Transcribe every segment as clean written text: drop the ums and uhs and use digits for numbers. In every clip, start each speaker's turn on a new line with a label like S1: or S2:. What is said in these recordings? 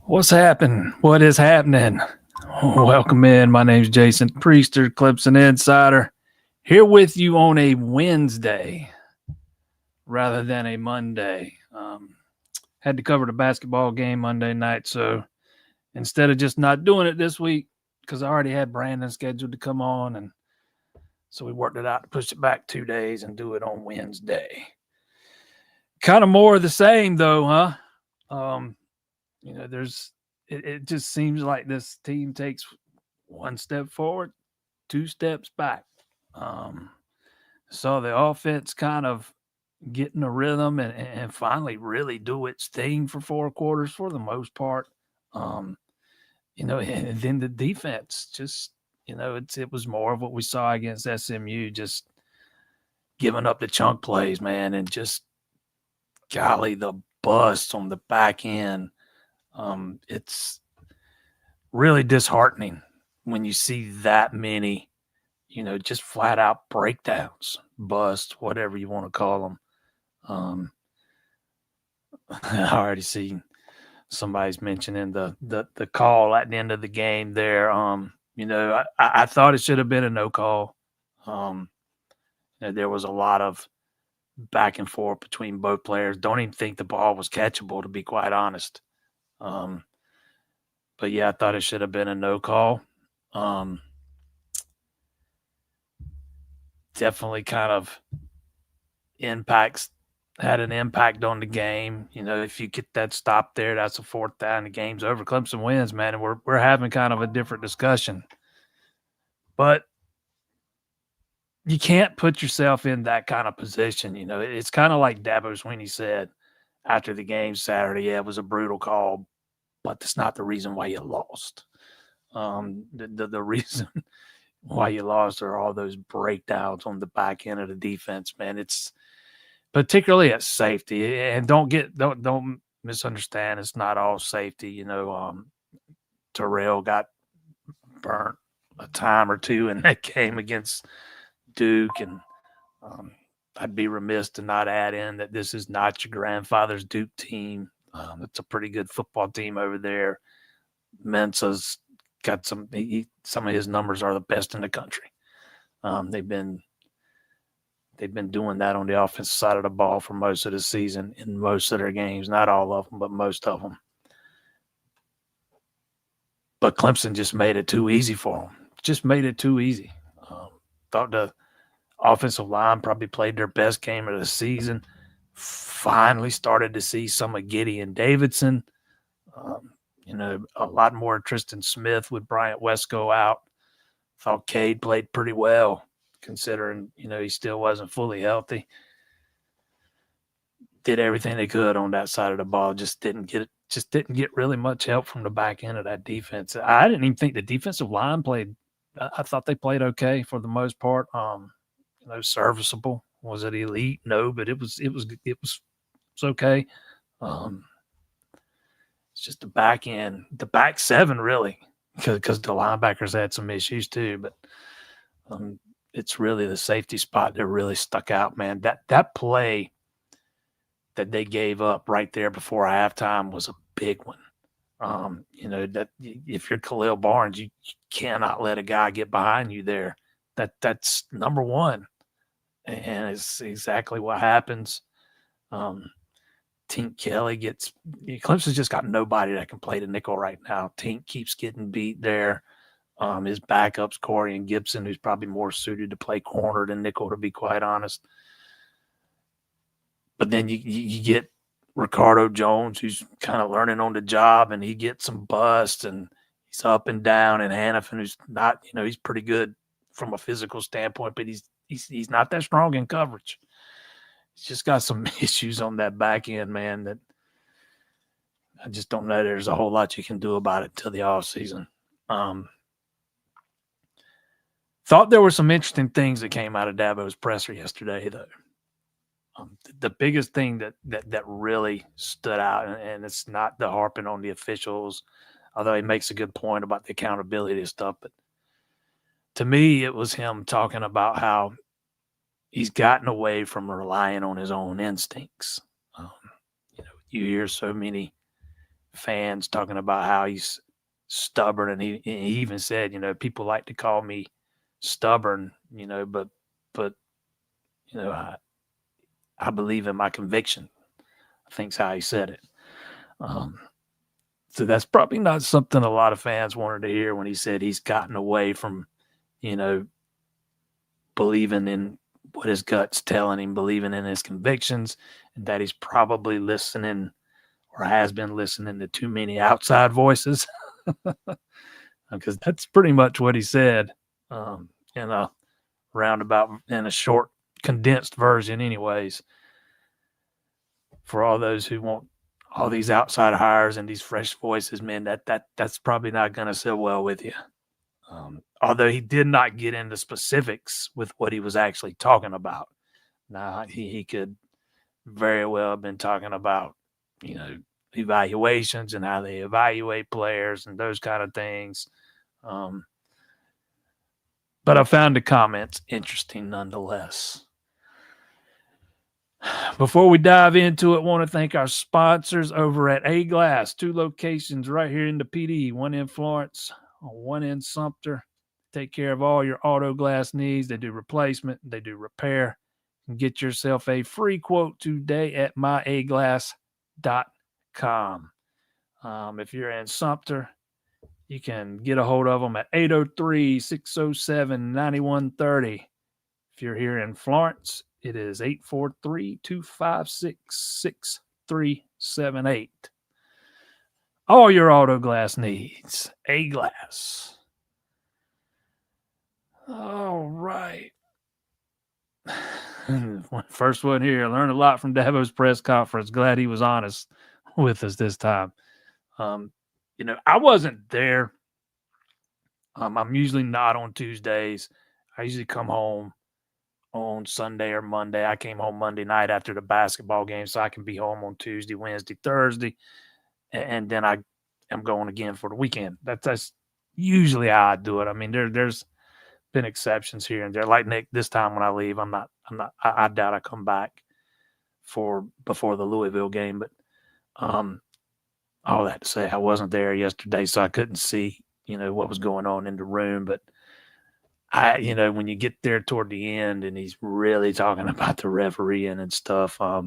S1: What's happening? What is happening? Welcome in. My name's Jason Priester, Clemson Insider, here with you on a Wednesday rather than a Monday. Had to cover the basketball game Monday night, so instead of just not doing it this week, because I already had Brandon scheduled to come on, and so we worked it out to push it back 2 days and do it on Wednesday. Kind of more of the same, though, huh? It just seems like this team takes one step forward, two steps back. Um, so the offense kind of getting a rhythm and finally really do its thing for 4 quarters for the most part. Um, and then the defense just, it was more of what we saw against SMU, just giving up the chunk plays, man, and just golly, the bust on the back end. It's really disheartening when you see that many, just flat out breakdowns, bust, whatever you want to call them. I already seen somebody's mentioning the call at the end of the game there. I thought it should have been a no call. There was a lot of back and forth between both players. Don't even think the ball was catchable, to be quite honest. But yeah, I thought it should have been a no call. Definitely kind of had an impact on the game. If you get that stop there, that's a fourth down. The game's over. Clemson wins, man, and we're having kind of a different discussion. But you can't put yourself in that kind of position. It's kind of like Dabo Swinney said after the game Saturday. Yeah, it was a brutal call, but that's not the reason why you lost. The reason why you lost are all those breakdowns on the back end of the defense, man. It's particularly at safety, and don't misunderstand. It's not all safety. Terrell got burnt a time or two in that game against Duke, and I'd be remiss to not add in that this is not your grandfather's Duke team. It's a pretty good football team over there. Mensa's got some of his numbers are the best in the country. They've been doing that on the offensive side of the ball for most of the season in most of their games. Not all of them, but most of them. But Clemson just made it too easy for them. Just made it too easy. Thought the offensive line probably played their best game of the season. Finally started to see some of Gideon Davidson. A lot more Tristan Smith with Bryant Wesco out. Thought Cade played pretty well considering, he still wasn't fully healthy. Did everything they could on that side of the ball. Just didn't get really much help from the back end of that defense. I didn't even think the defensive line played. I thought they played okay for the most part. Serviceable. Was it elite? No, but it was okay. It's just the back end, the back seven really, because the linebackers had some issues too. But it's really the safety spot that really stuck out, man. That play that they gave up right there before halftime was a big one. That if you're Khalil Barnes, you cannot let a guy get behind you there. That's number one, and it's exactly what happens. Tink Kelly Clemson's just got nobody that can play the nickel right now. Tink keeps getting beat there. His backups, Corey and Gibson, who's probably more suited to play corner than nickel, to be quite honest. But then you get Ricardo Jones, who's kind of learning on the job, and he gets some busts, and he's up and down. And Hannafin, who's not, he's pretty good from a physical standpoint, but he's not that strong in coverage. He's just got some issues on that back end, man, that I just don't know there's a whole lot you can do about it till the offseason. Thought there were some interesting things that came out of Dabo's presser yesterday, though. The biggest thing that really stood out, and it's not the harping on the officials, although he makes a good point about the accountability and stuff, but to me, it was him talking about how he's gotten away from relying on his own instincts. You hear so many fans talking about how he's stubborn, and he even said, people like to call me stubborn, but I believe in my conviction. I think's how he said it. So that's probably not something a lot of fans wanted to hear when he said he's gotten away from, believing in what his gut's telling him, believing in his convictions, and that he's probably listening or has been listening to too many outside voices. Because that's pretty much what he said in a roundabout, in a short, condensed version anyways. For all those who want all these outside hires and these fresh voices, man, that's probably not going to sit well with you. Although he did not get into specifics with what he was actually talking about. Now, he could very well have been talking about, evaluations and how they evaluate players and those kind of things. But I found the comments interesting nonetheless. Before we dive into it, I want to thank our sponsors over at A-Glass, 2 locations right here in the PD, one in Florence, one in Sumter. Take care of all your auto glass needs. They do replacement, they do repair. You can get yourself a free quote today at myaglass.com. If you're in Sumter, you can get a hold of them at 803-607-9130. If you're here in Florence, it is 843-256-6378. All your auto glass needs, A-Glass. All right. First one here. Learned a lot from Dabo's press conference. Glad he was honest with us this time. I wasn't there. I'm usually not on Tuesdays. I usually come home on Sunday or Monday. I came home Monday night after the basketball game, so I can be home on Tuesday, Wednesday, Thursday, and then I am going again for the weekend. That's usually how I do it. I mean, there's been exceptions here and there. Like Nick, this time when I leave, I doubt I come back before the Louisville game. But all that to say, I wasn't there yesterday, so I couldn't see, what was going on in the room. But when you get there toward the end and he's really talking about the refereeing and stuff, I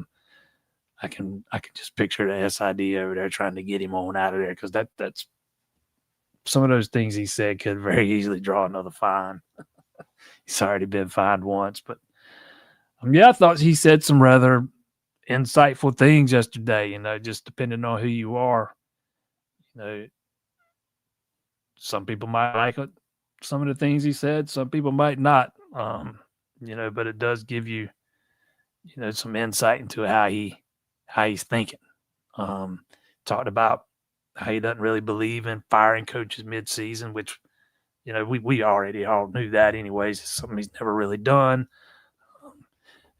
S1: can just picture the SID over there trying to get him on out of there, because that's some of those things he said could very easily draw another fine. He's already been fined once, but I thought he said some rather insightful things yesterday. Just depending on who you are, some people might like it. Some of the things he said, some people might not, but it does give you, some insight into how he's thinking. Talked about how he doesn't really believe in firing coaches mid-season, which, we already all knew that anyways. It's something he's never really done.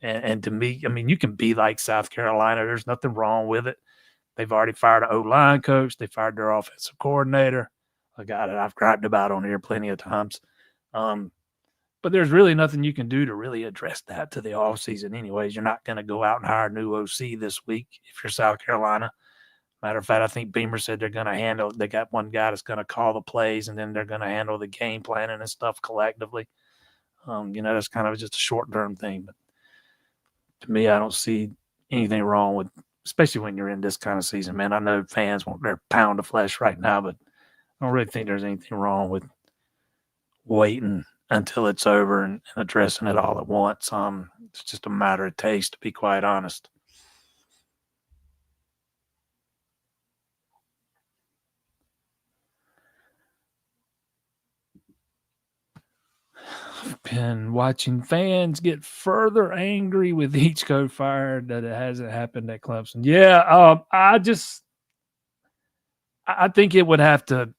S1: And to me, I mean, you can be like South Carolina. There's nothing wrong with it. They've already fired an O-line coach. They fired their offensive coordinator, a guy that I've griped about on here plenty of times. But there's really nothing you can do to really address that to the offseason anyways. You're not going to go out and hire a new OC this week if you're South Carolina. Matter of fact, I think Beamer said they got one guy that's going to call the plays, and then they're going to handle the game planning and stuff collectively. That's kind of just a short-term thing. But to me, I don't see anything wrong with, especially when you're in this kind of season, man. I know fans want their pound of flesh right now, but I don't really think there's anything wrong with waiting until it's over and addressing it all at once. It's just a matter of taste, to be quite honest. I've been watching fans get further angry with each coach fired that it hasn't happened at Clemson. Yeah, I think it would have to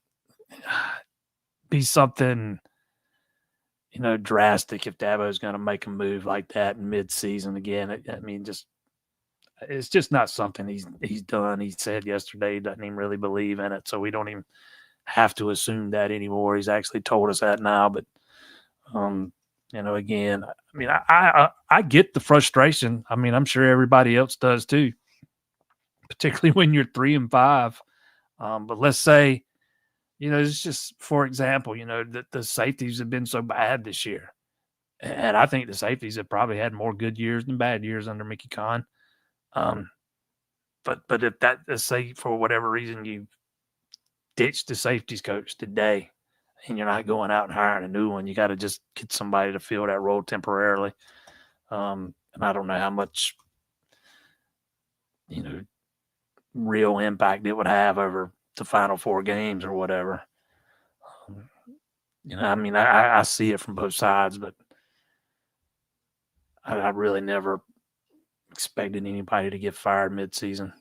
S1: be something, drastic if Dabo's going to make a move like that in mid-season again. It's just not something he's done. He said yesterday he doesn't even really believe in it, so we don't even have to assume that anymore. He's actually told us that now, but again, I mean, I get the frustration. I mean, I'm sure everybody else does too, particularly when you're 3-5. But let's say, it's just for example, that the safeties have been so bad this year. And I think the safeties have probably had more good years than bad years under Mickey Khan. But if let's say for whatever reason you ditch the safeties coach today and you're not going out and hiring a new one, you got to just get somebody to fill that role temporarily. And I don't know how much, real impact it would have over the final 4 games or whatever. I see it from both sides, but I really never expected anybody to get fired midseason.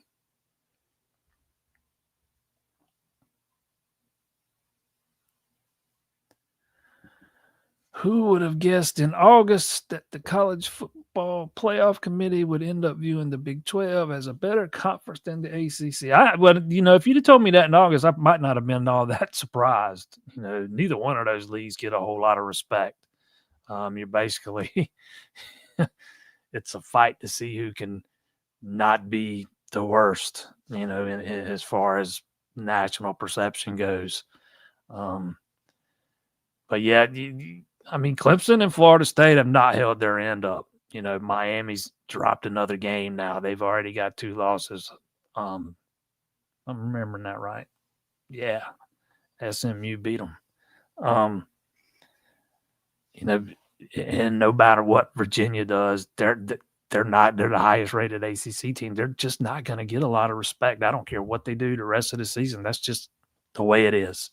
S1: Who would have guessed in August that the college football playoff committee would end up viewing the Big 12 as a better conference than the ACC? If you'd have told me that in August, I might not have been all that surprised. Neither one of those leagues get a whole lot of respect. You're basically, it's a fight to see who can not be the worst, as far as national perception goes. But yeah, Clemson and Florida State have not held their end up. Miami's dropped another game now. They've already got 2 losses. I'm remembering that right. Yeah, SMU beat them. And no matter what Virginia does, they're the highest rated ACC team. They're just not going to get a lot of respect. I don't care what they do the rest of the season. That's just the way it is.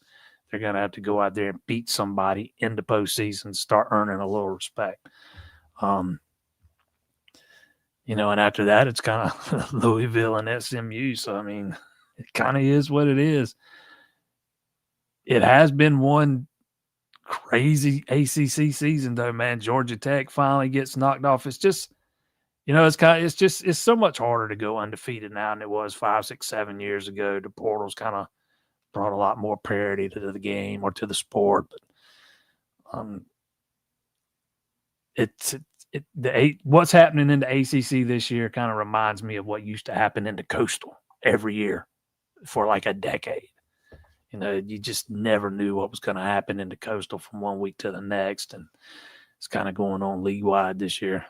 S1: They're going to have to go out there and beat somebody in the postseason, start earning a little respect. And after that, it's kind of Louisville and SMU. So, it kind of is what it is. It has been one crazy ACC season, though, man. Georgia Tech finally gets knocked off. It's just, it's so much harder to go undefeated now than it was 5, 6, 7 years ago. The portal's kind of brought a lot more parity to the game or to the sport. But what's happening in the ACC this year kind of reminds me of what used to happen in the Coastal every year for like a decade. You just never knew what was going to happen in the Coastal from one week to the next, and it's kind of going on league-wide this year.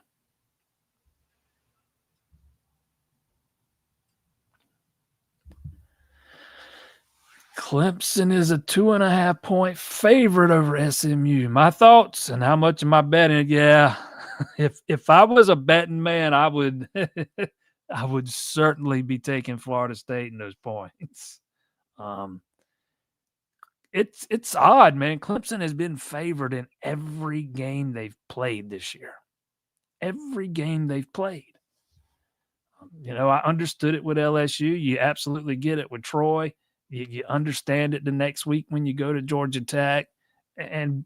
S1: Clemson is a 2.5-point favorite over SMU. My thoughts and how much am I betting? Yeah, if I was a betting man, I would I would certainly be taking Florida State in those points. It's odd, man. Clemson has been favored in every game they've played this year. Every game they've played. I understood it with LSU. You absolutely get it with Troy. You understand it the next week when you go to Georgia Tech. And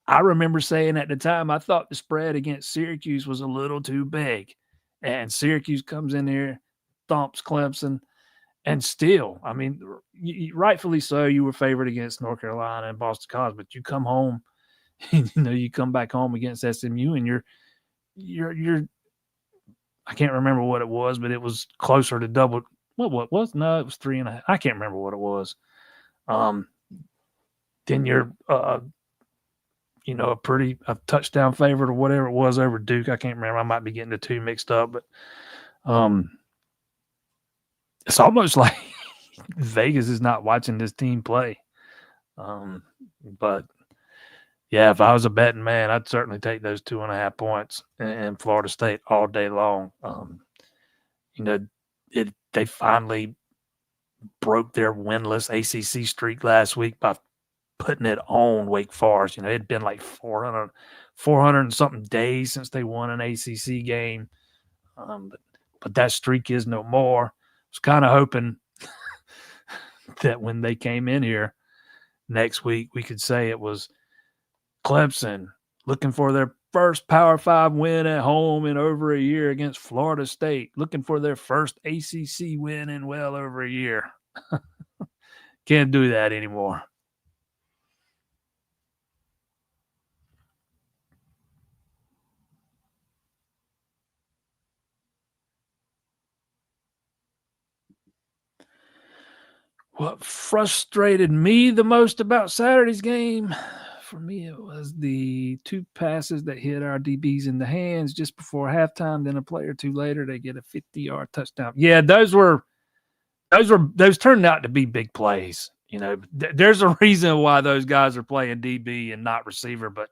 S1: I remember saying at the time, I thought the spread against Syracuse was a little too big. And Syracuse comes in here, thumps Clemson. And still, rightfully so, you were favored against North Carolina and Boston College, but you come home, you come back home against SMU, and you're. I can't remember what it was, but it was closer to double. What was? No, it was 3.5. I can't remember what it was. Then you're, a touchdown favorite or whatever it was over Duke. I can't remember. I might be getting the two mixed up, but it's almost like Vegas is not watching this team play. But yeah, if I was a betting man, I'd certainly take those 2.5 points in Florida State all day long. They finally broke their winless ACC streak last week by putting it on Wake Forest. It'd been like 400 and something days since they won an ACC game. But that streak is no more. I was kind of hoping that when they came in here next week, we could say it was Clemson looking for their first Power 5 win at home in over a year against Florida State, looking for their first ACC win in well over a year. Can't do that anymore. What frustrated me the most about Saturday's game, for me, it was the 2 passes that hit our DBs in the hands just before halftime. Then a play or two later, they get a 50-yard touchdown. Yeah, those turned out to be big plays. There's a reason why those guys are playing DB and not receiver, but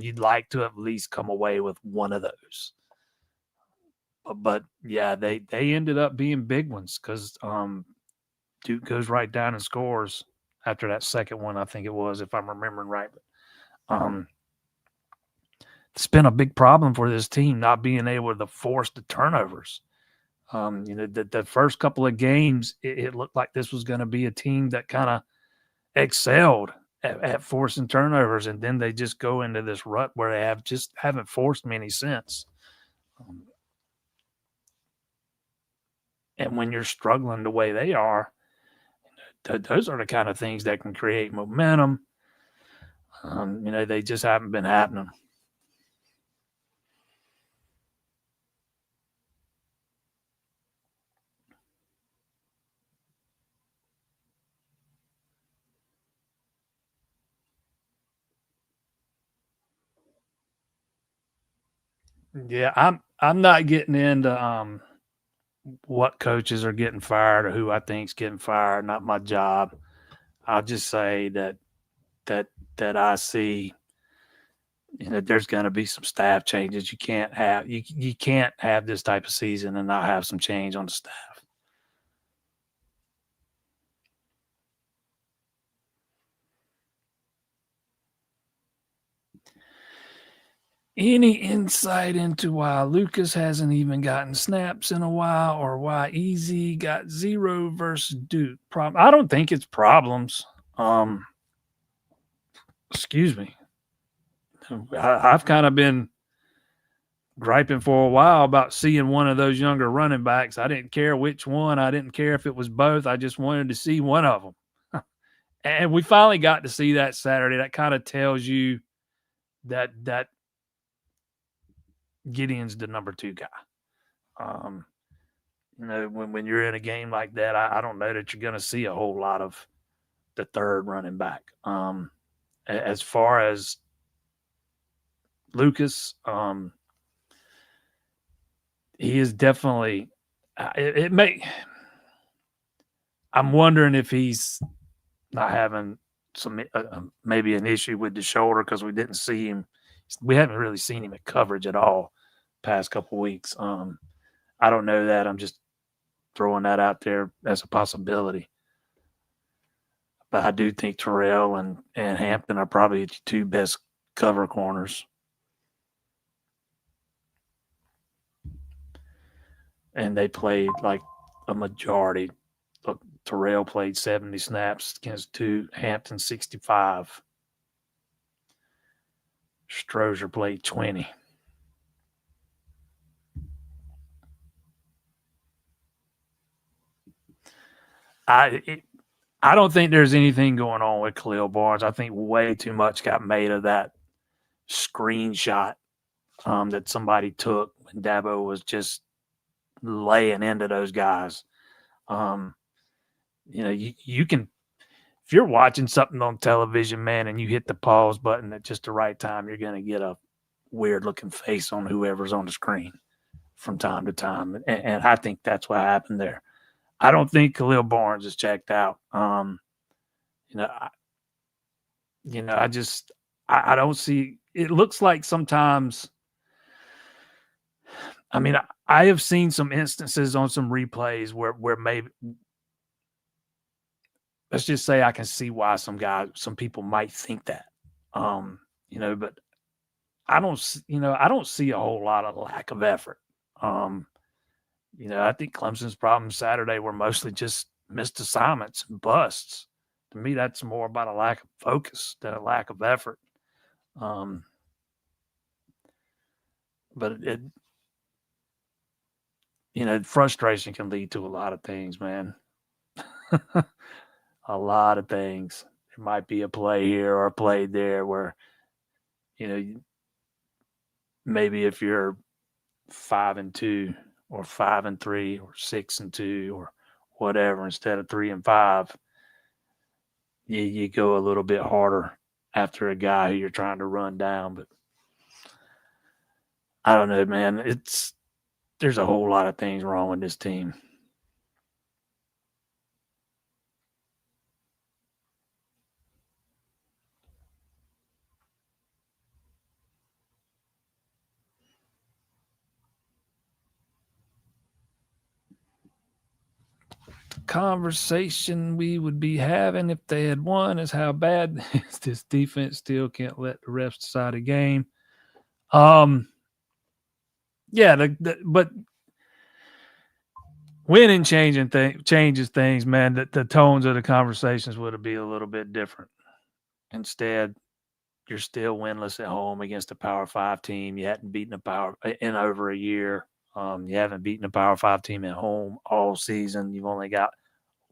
S1: you'd like to at least come away with one of those. But yeah, they ended up being big ones because Duke goes right down and scores after that second one, I think it was, if I'm remembering right. But it's been a big problem for this team not being able to force the turnovers. The first couple of games, it looked like this was going to be a team that kind of excelled at forcing turnovers, and then they just go into this rut where they haven't forced many since. And when you're struggling the way they are, those are the kind of things that can create momentum. They just haven't been happening. Yeah, I'm not getting into what coaches are getting fired or who I think's getting fired. Not my job. I'll just say that that I see there's going to be some staff changes. You can't have this type of season and not have some change on the staff. Any insight into why Lucas hasn't even gotten snaps in a while, or why Easy got 0 versus Duke? I don't think it's problems. Excuse me. I've kind of been griping for a while about seeing one of those younger running backs. I didn't care which one. I didn't care if it was both. I just wanted to see one of them. And we finally got to see that Saturday. That kind of tells you that Gideon's the number 2 guy. When you're in a game like that, I don't know that you're going to see a whole lot of the third running back. As far as Lucas, he is definitely. I'm wondering if he's not having some maybe an issue with the shoulder because we didn't see him. We haven't really seen him at coverage at all past couple weeks. I don't know that. I'm just throwing that out there as a possibility. But I do think Terrell and Hampton are probably the 2 best cover corners. And they played like a majority. Look, Terrell played 70 snaps against 2, Hampton 65. Strozier played 20. I don't think there's anything going on with Khalil Barnes. I think way too much got made of that screenshot that somebody took when Dabo was just laying into those guys. You can, if you're watching something on television, man, and you hit the pause button at just the right time, you're going to get a weird looking face on whoever's on the screen from time to time. And I think that's what happened there. I don't think Khalil Barnes is checked out. I don't see. It looks like sometimes. I mean, I have seen some instances on some replays where maybe, let's just say, I can see why some people might think that. But I don't see a whole lot of lack of effort. I think Clemson's problems Saturday were mostly just missed assignments and busts. To me, that's more about a lack of focus than a lack of effort. But frustration can lead to a lot of things, man. A lot of things. There might be a play here or a play there where, maybe if you're 5-2 or 5-3 or 6-2 or whatever instead of 3-5, you go a little bit harder after a guy who you're trying to run down. But I don't know, man. There's a whole lot of things wrong with this team. Conversation we would be having if they had won is how bad this defense still can't let the refs decide a game. Yeah, but winning changes things, man. The tones of the conversations would be a little bit different. Instead, you're still winless at home against a Power 5 team. You hadn't beaten a Power in over a year. You haven't beaten a Power 5 team at home all season. You've only got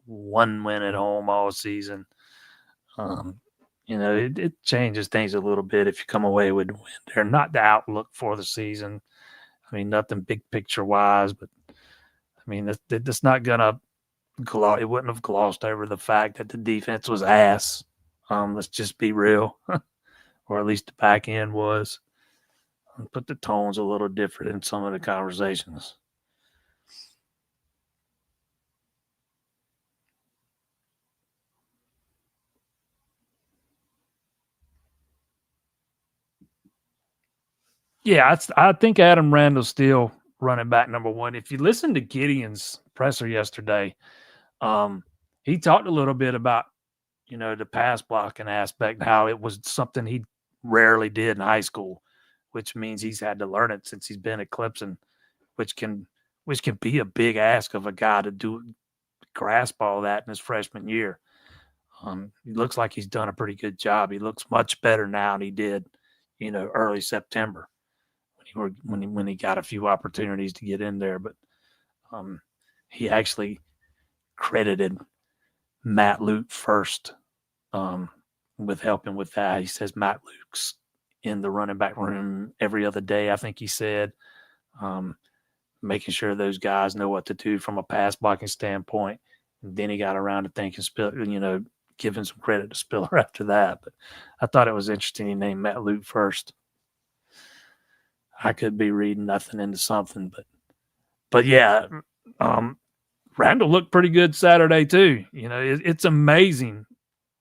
S1: one win at home all season. It changes things a little bit if you come away with a win. They're not the outlook for the season. I mean, nothing big picture wise, but I mean, that's not gonna. It wouldn't have glossed over the fact that the defense was ass. Let's just be real, or at least the back end was. But the tone's a little different in some of the conversations. Yeah, I think Adam Randall's still running back number one. If you listen to Gideon's presser yesterday, he talked a little bit about the pass blocking aspect, how it was something he rarely did in high school, which means he's had to learn it since he's been at Clemson, which can be a big ask of a guy to grasp all that in his freshman year. He looks like he's done a pretty good job. He looks much better now than he did, early September when he got a few opportunities to get in there. But he actually credited Matt Luke first with helping with that. He says Matt Luke's in the running back room every other day, I think he said, making sure those guys know what to do from a pass blocking standpoint. And then he got around to thinking, giving some credit to Spiller after that. But I thought it was interesting he named Matt Luke first. I could be reading nothing into something, but yeah, Randall looked pretty good Saturday too. It's amazing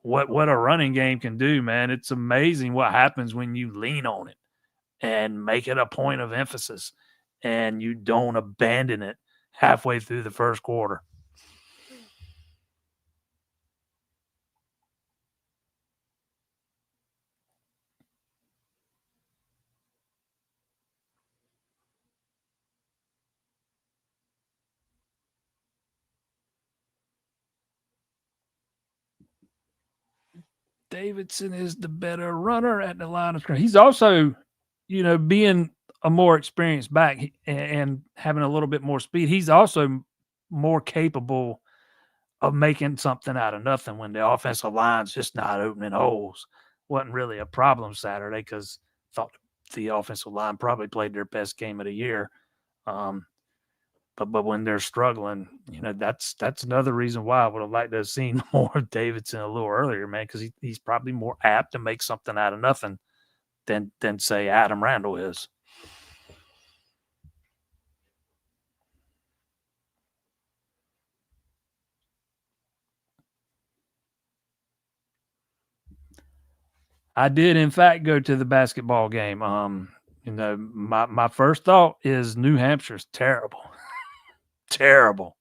S1: what a running game can do, man. It's amazing what happens when you lean on it and make it a point of emphasis and you don't abandon it halfway through the first quarter. Davidson is the better runner at the line of scrimmage. He's also, being a more experienced back and having a little bit more speed, he's also more capable of making something out of nothing when the offensive line's just not opening holes. Wasn't really a problem Saturday because thought the offensive line probably played their best game of the year. But when they're struggling, that's another reason why I would have liked to have seen more of Davidson a little earlier, man, because he's probably more apt to make something out of nothing than say Adam Randall is. I did, in fact, go to the basketball game. My first thought is New Hampshire's terrible, terrible.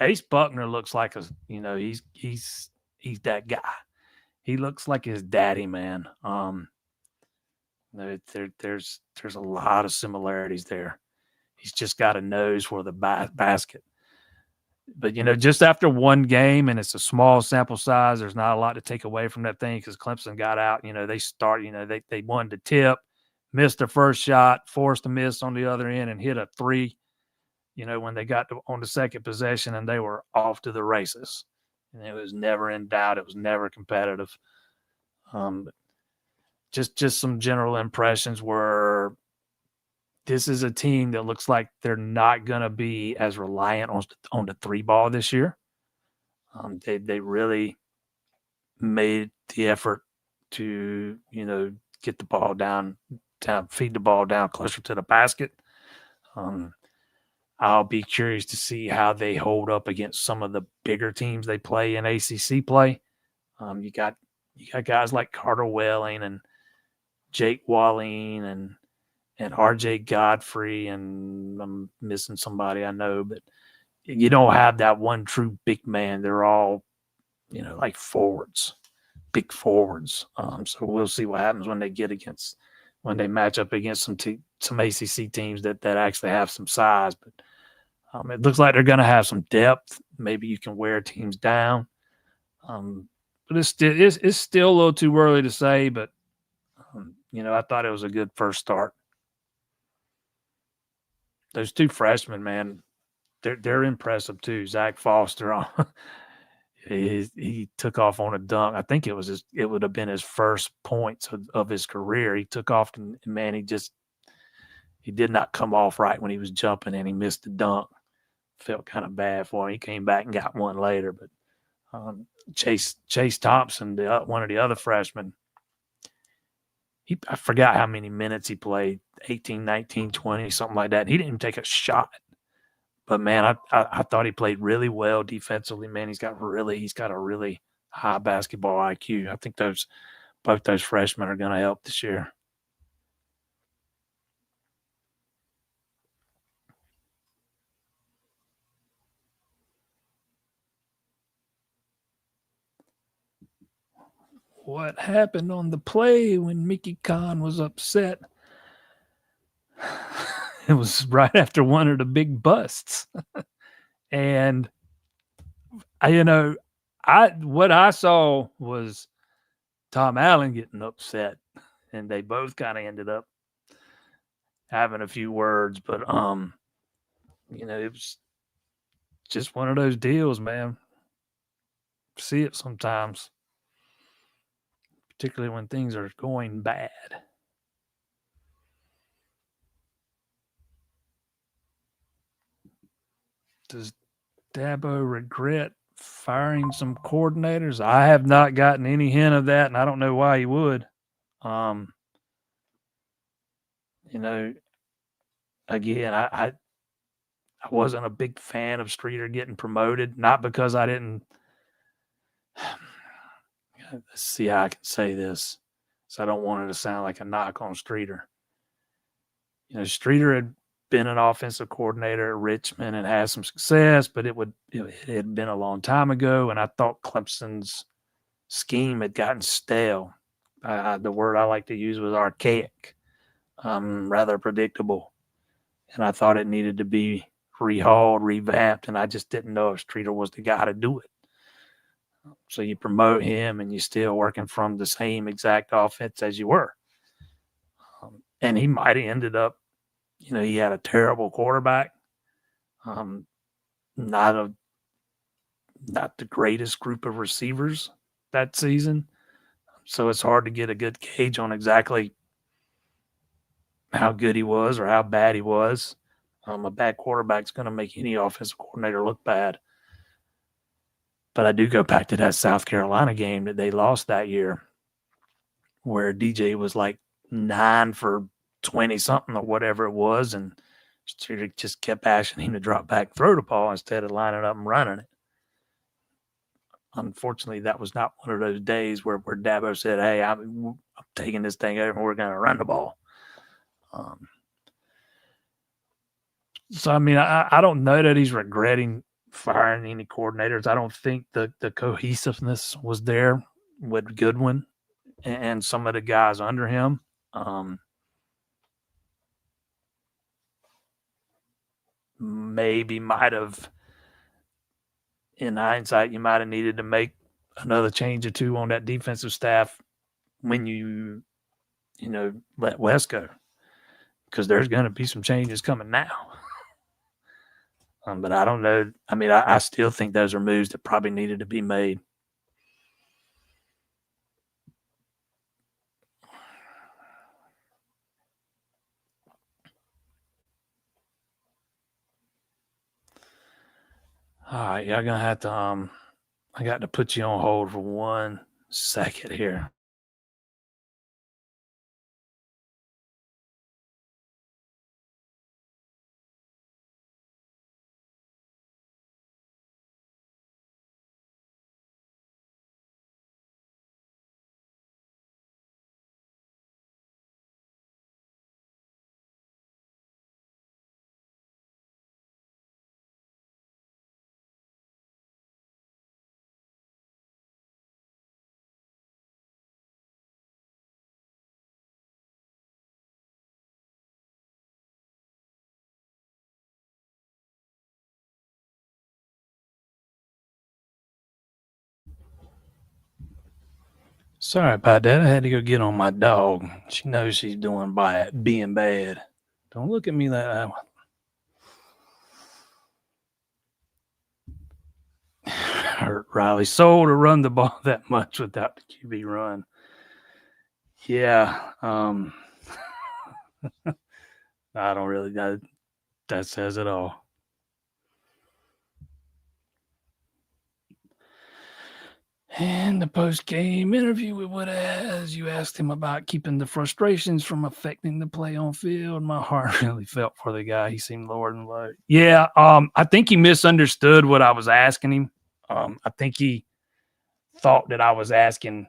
S1: Ace Buckner looks like he's that guy. He looks like his daddy, man. There's a lot of similarities there. He's just got a nose for the basket. But, just after one game, and it's a small sample size, there's not a lot to take away from that thing because Clemson got out. They wanted to tip, missed their first shot, forced a miss on the other end, and hit a three, when they got on the second possession, and they were off to the races. And it was never in doubt. It was never competitive. Just some general impressions were this is a team that looks like they're not going to be as reliant on the three ball this year. They really made the effort to get the ball down, feed the ball down closer to the basket. I'll be curious to see how they hold up against some of the bigger teams they play in ACC play. You got guys like Carter Welling and Jake Walling and RJ Godfrey, and I'm missing somebody I know, but you don't have that one true big man. They're all, like forwards, big forwards. So we'll see what happens when they match up against some ACC teams that actually have some size. But it looks like they're going to have some depth. Maybe you can wear teams down. But it's still a little too early to say. But I thought it was a good first start. Those two freshmen, man, they're impressive too. Zach Foster, he took off on a dunk. I think it would have been his first points of his career. He took off, and man, he did not come off right when he was jumping, and he missed the dunk. Felt kind of bad for him. He came back and got one later, but Chase Thompson, one of the other freshmen, I forgot how many minutes he played, 18, 19, 20, something like that. He didn't even take a shot. But, man, I thought he played really well defensively. Man, he's got a really high basketball IQ. I think both those freshmen are going to help this year. What happened on the play when Mickey Khan was upset? It was right after one of the big busts. And what I saw was Tom Allen getting upset, and they both kind of ended up having a few words, but it was just one of those deals, man. See it sometimes, particularly when things are going bad. Does Dabo regret firing some coordinators? I have not gotten any hint of that, and I don't know why he would. Again, I wasn't a big fan of Streeter getting promoted, not because I didn't let's see how I can say this, so I don't want it to sound like a knock on Streeter. Streeter had been an offensive coordinator at Richmond and had some success, but it had been a long time ago, and I thought Clemson's scheme had gotten stale. The word I like to use was archaic, rather predictable, and I thought it needed to be rehauled, revamped, and I just didn't know if Streeter was the guy to do it. So you promote him, and you're still working from the same exact offense as you were. And he might have ended up, he had a terrible quarterback, not the greatest group of receivers that season. So it's hard to get a good gauge on exactly how good he was or how bad he was. A bad quarterback's going to make any offensive coordinator look bad. But I do go back to that South Carolina game that they lost that year, where DJ was like 9 for 20-something or whatever it was, and Streeter just kept asking him to drop back, throw the ball instead of lining up and running it. Unfortunately, that was not one of those days where Dabo said, hey, I'm taking this thing over and we're going to run the ball. So, I mean, I don't know that he's regretting firing any coordinators. I don't think the cohesiveness was there with Goodwin and some of the guys under him. Maybe might have, in hindsight, you might have needed to make another change or two on that defensive staff when you let Wes go, because there's going to be some changes coming now. But I don't know. I mean, I still think those are moves that probably needed to be made. All right, y'all gonna have to I got to put you on hold for 1 second here. Sorry about that. I had to go get on my dog. She knows she's doing by being bad. Don't look at me like that. Hurt Riley Soul to run the ball that much without the QB run. Yeah. I don't really that says it all. And the post-game interview with Woodaz, you asked him about keeping the frustrations from affecting the play on field. My heart really felt for the guy. He seemed lower than low. Yeah, I think he misunderstood what I was asking him. I think he thought that I was asking,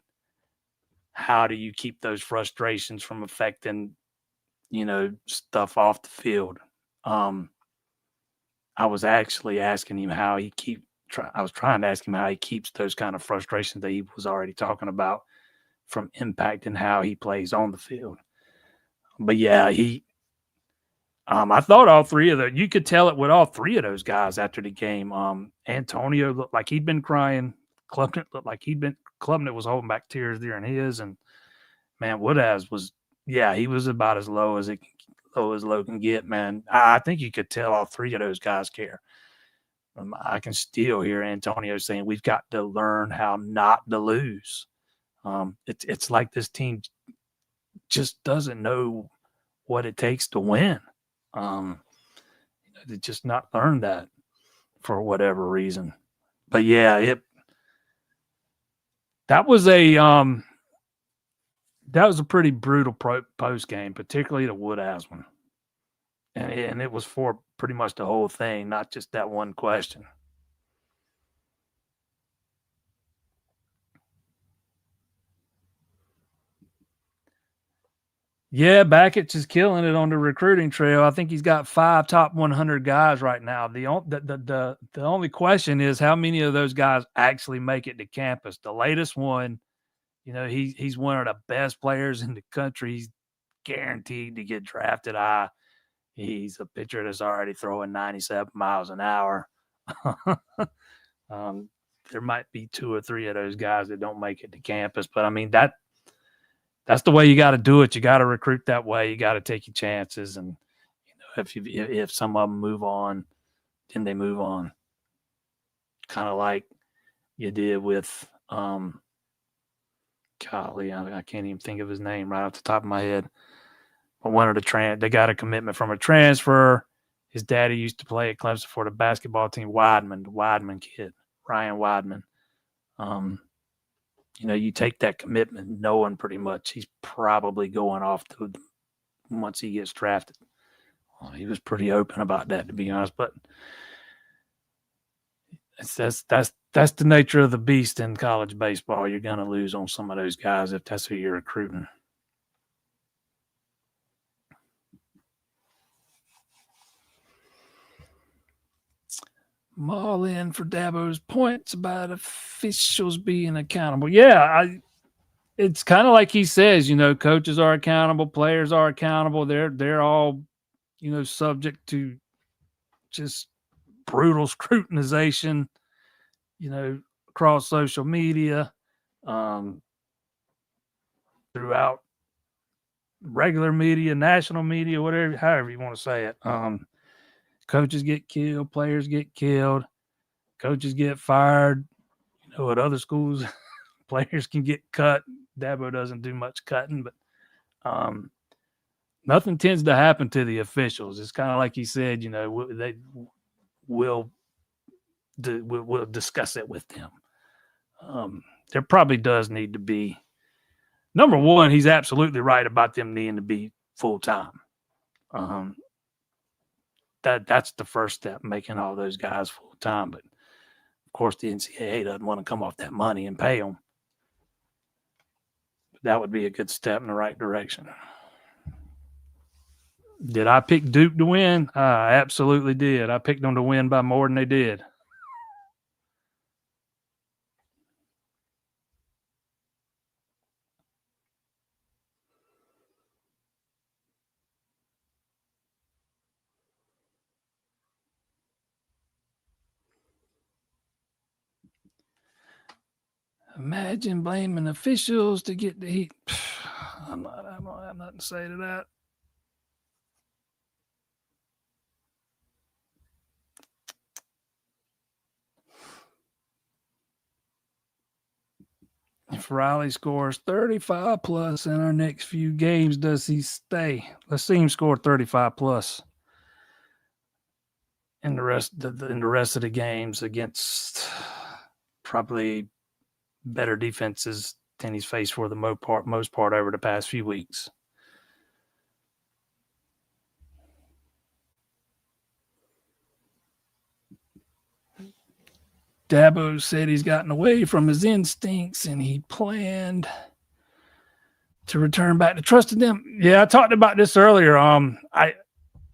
S1: how do you keep those frustrations from affecting, stuff off the field? I was actually asking him how he I was trying to ask him how he keeps those kind of frustrations that he was already talking about from impacting how he plays on the field. But yeah, I thought all three of you could tell it with all three of those guys after the game. Antonio looked like he'd been crying. Klubnik looked like Klubnik was holding back tears during his, and man, Woodaz was, yeah, he was about as low as low can get, man. I think you could tell all three of those guys care. I can still hear Antonio saying we've got to learn how not to lose. It's like this team just doesn't know what it takes to win. They just not learned that for whatever reason. But yeah, that was a pretty brutal post game, particularly the Woodaz one, and it was for pretty much the whole thing, not just that one question. Yeah, Bakich is killing it on the recruiting trail. I think he's got 5 top 100 guys right now. The only question is how many of those guys actually make it to campus. The latest one, he's one of the best players in the country. He's guaranteed to get drafted high. He's a pitcher that's already throwing 97 miles an hour. There might be 2 or 3 of those guys that don't make it to campus, but I mean that's the way you got to do it. You got to recruit that way. You got to take your chances, and if some of them move on, then they move on. Kind of like you did with golly, I can't even think of his name right off the top of my head. But one of they got a commitment from a transfer. His daddy used to play at Clemson for the basketball team. Weidman, the Weidman kid, Ryan Weidman. You take that commitment knowing pretty much he's probably going off once he gets drafted. Well, he was pretty open about that, to be honest. But that's the nature of the beast in college baseball. You're going to lose on some of those guys if that's who you're recruiting. All in for Dabo's points about officials being accountable. Yeah, it's kind of like he says, coaches are accountable, players are accountable. They're all, subject to just brutal scrutinization, across social media, throughout regular media, national media, whatever, however you want to say it. Coaches get killed, players get killed, coaches get fired. At other schools, players can get cut. Dabo doesn't do much cutting, but nothing tends to happen to the officials. It's kind of like he said, they will we'll discuss it with them. There probably does need to be, number one, he's absolutely right about them needing to be full time. That's the first step, making all those guys full time. But of course, the NCAA doesn't want to come off that money and pay them. But that would be a good step in the right direction. Did I pick Duke to win? I absolutely did. I picked them to win by more than they did. Imagine blaming officials to get the heat. I don't have nothing to say to that. If Riley scores 35 plus in our next few games, does he stay? Let's see him score 35 plus in the rest of the games against probably better defenses than he's faced for the most part over the past few weeks. Dabo said he's gotten away from his instincts and he planned to return back to trusting them. Yeah, I talked about this earlier.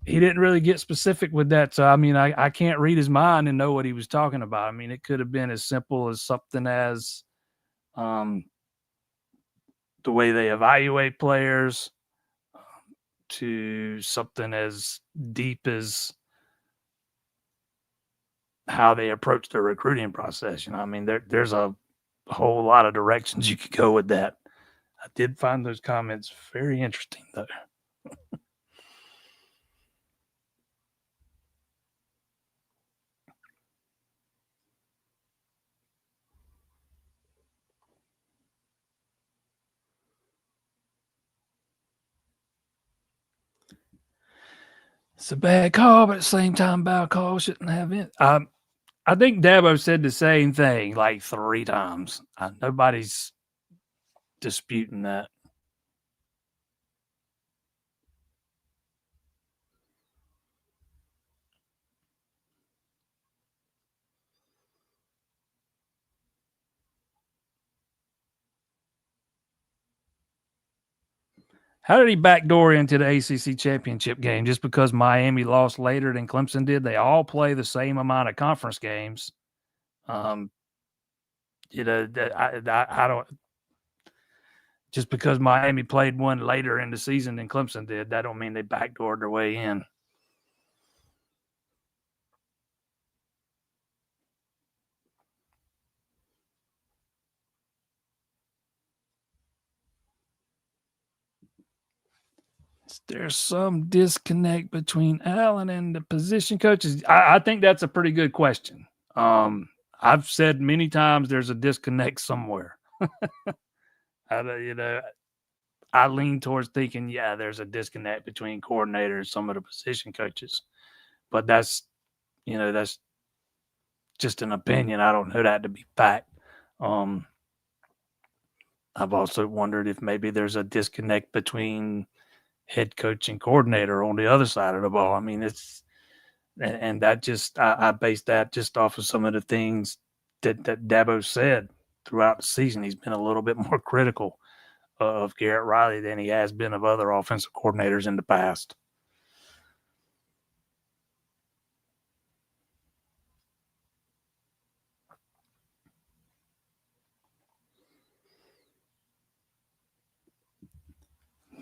S1: He didn't really get specific with that. So, I mean, I can't read his mind and know what he was talking about. I mean, it could have been as simple as something as the way they evaluate players to something as deep as how they approach their recruiting process. You know, I mean, there's a whole lot of directions you could go with that. I did find those comments very interesting, though. It's a bad call, but at the same time, bad call shouldn't have it. I think Dabo said the same thing like 3 times. Nobody's disputing that. How did he backdoor into the ACC championship game just because Miami lost later than Clemson did? They all play the same amount of conference games. I don't. Just because Miami played one later in the season than Clemson did, that don't mean they backdoored their way in. There's some disconnect between Allen and the position coaches. I think that's a pretty good question. I've said many times there's a disconnect somewhere. I lean towards thinking, yeah, there's a disconnect between coordinators and some of the position coaches. But that's just an opinion. I don't know that to be fact. I've also wondered if maybe there's a disconnect between head coach and coordinator on the other side of the ball. I mean, and that just I base that just off of some of the things that Dabo said throughout the season. He's been a little bit more critical of Garrett Riley than he has been of other offensive coordinators in the past.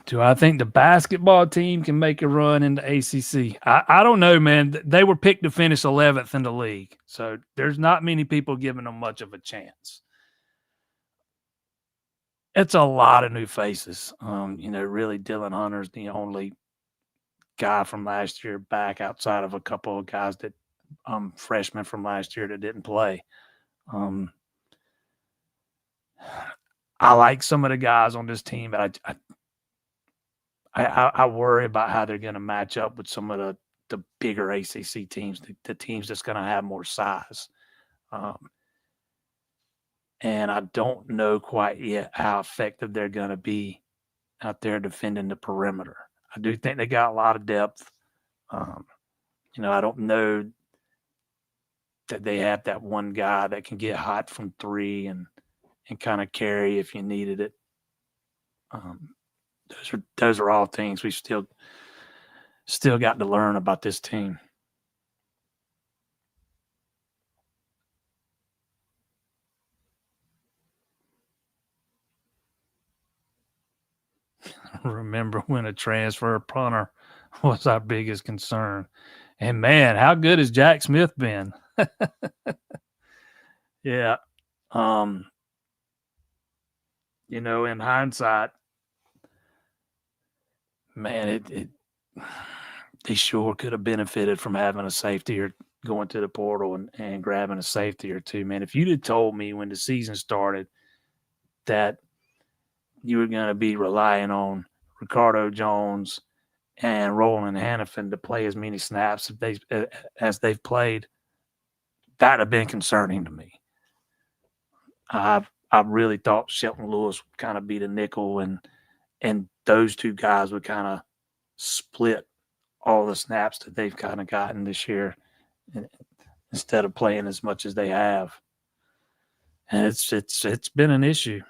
S1: Do I think the basketball team can make a run in the ACC? I don't know, man. They were picked to finish 11th in the league, so there's not many people giving them much of a chance. It's a lot of new faces. Really, Dylan Hunter's the only guy from last year back outside of a couple of guys that freshmen from last year that didn't play. I like some of the guys on this team, but I worry about how they're going to match up with some of the bigger ACC teams, the teams that's going to have more size. And I don't know quite yet how effective they're going to be out there defending the perimeter. I do think they got a lot of depth. I don't know that they have that one guy that can get hot from three and kind of carry if you needed it. Those are all things we still got to learn about this team. Remember when a transfer punter was our biggest concern. And man, how good has Jack Smith been? Yeah. In hindsight, man, they sure could have benefited from having a safety or going to the portal and grabbing a safety or two, man. If you'd have told me when the season started that you were going to be relying on Ricardo Jones and Roland Hannafin to play as many snaps as they've played, that'd have been concerning to me. I really thought Shelton Lewis would kind of be the nickel and those two guys would kind of split all the snaps that they've kind of gotten this year instead of playing as much as they have. And it's been an issue.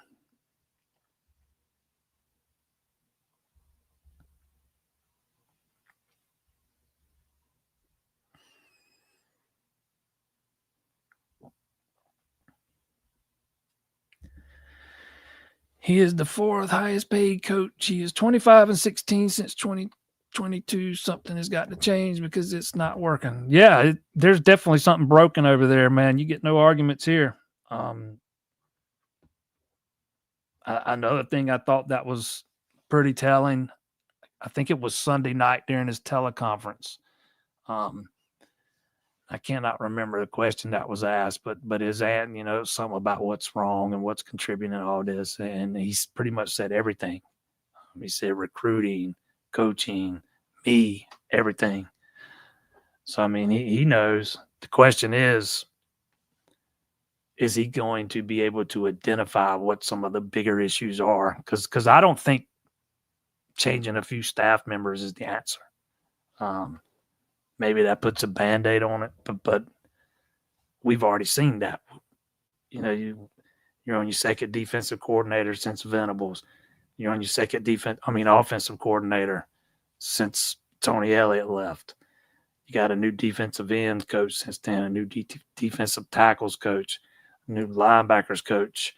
S1: He is the fourth highest paid coach. He is 25-16 since 2022. Something has got to change because it's not working. Yeah, there's definitely something broken over there, man. You get no arguments here. Another thing I thought that was pretty telling, I think it was Sunday night during his teleconference. I cannot remember the question that was asked, but his aunt, something about what's wrong and what's contributing to all this, and he's pretty much said everything. He said recruiting, coaching, me, everything. So I mean, he knows. The question is he going to be able to identify what some of the bigger issues are? Because I don't think changing a few staff members is the answer. Maybe that puts a Band-Aid on it, but we've already seen that. You're on your second defensive coordinator since Venables. You're on your second offensive coordinator since Tony Elliott left. You got a new defensive ends coach since then, a new defensive tackles coach, a new linebackers coach.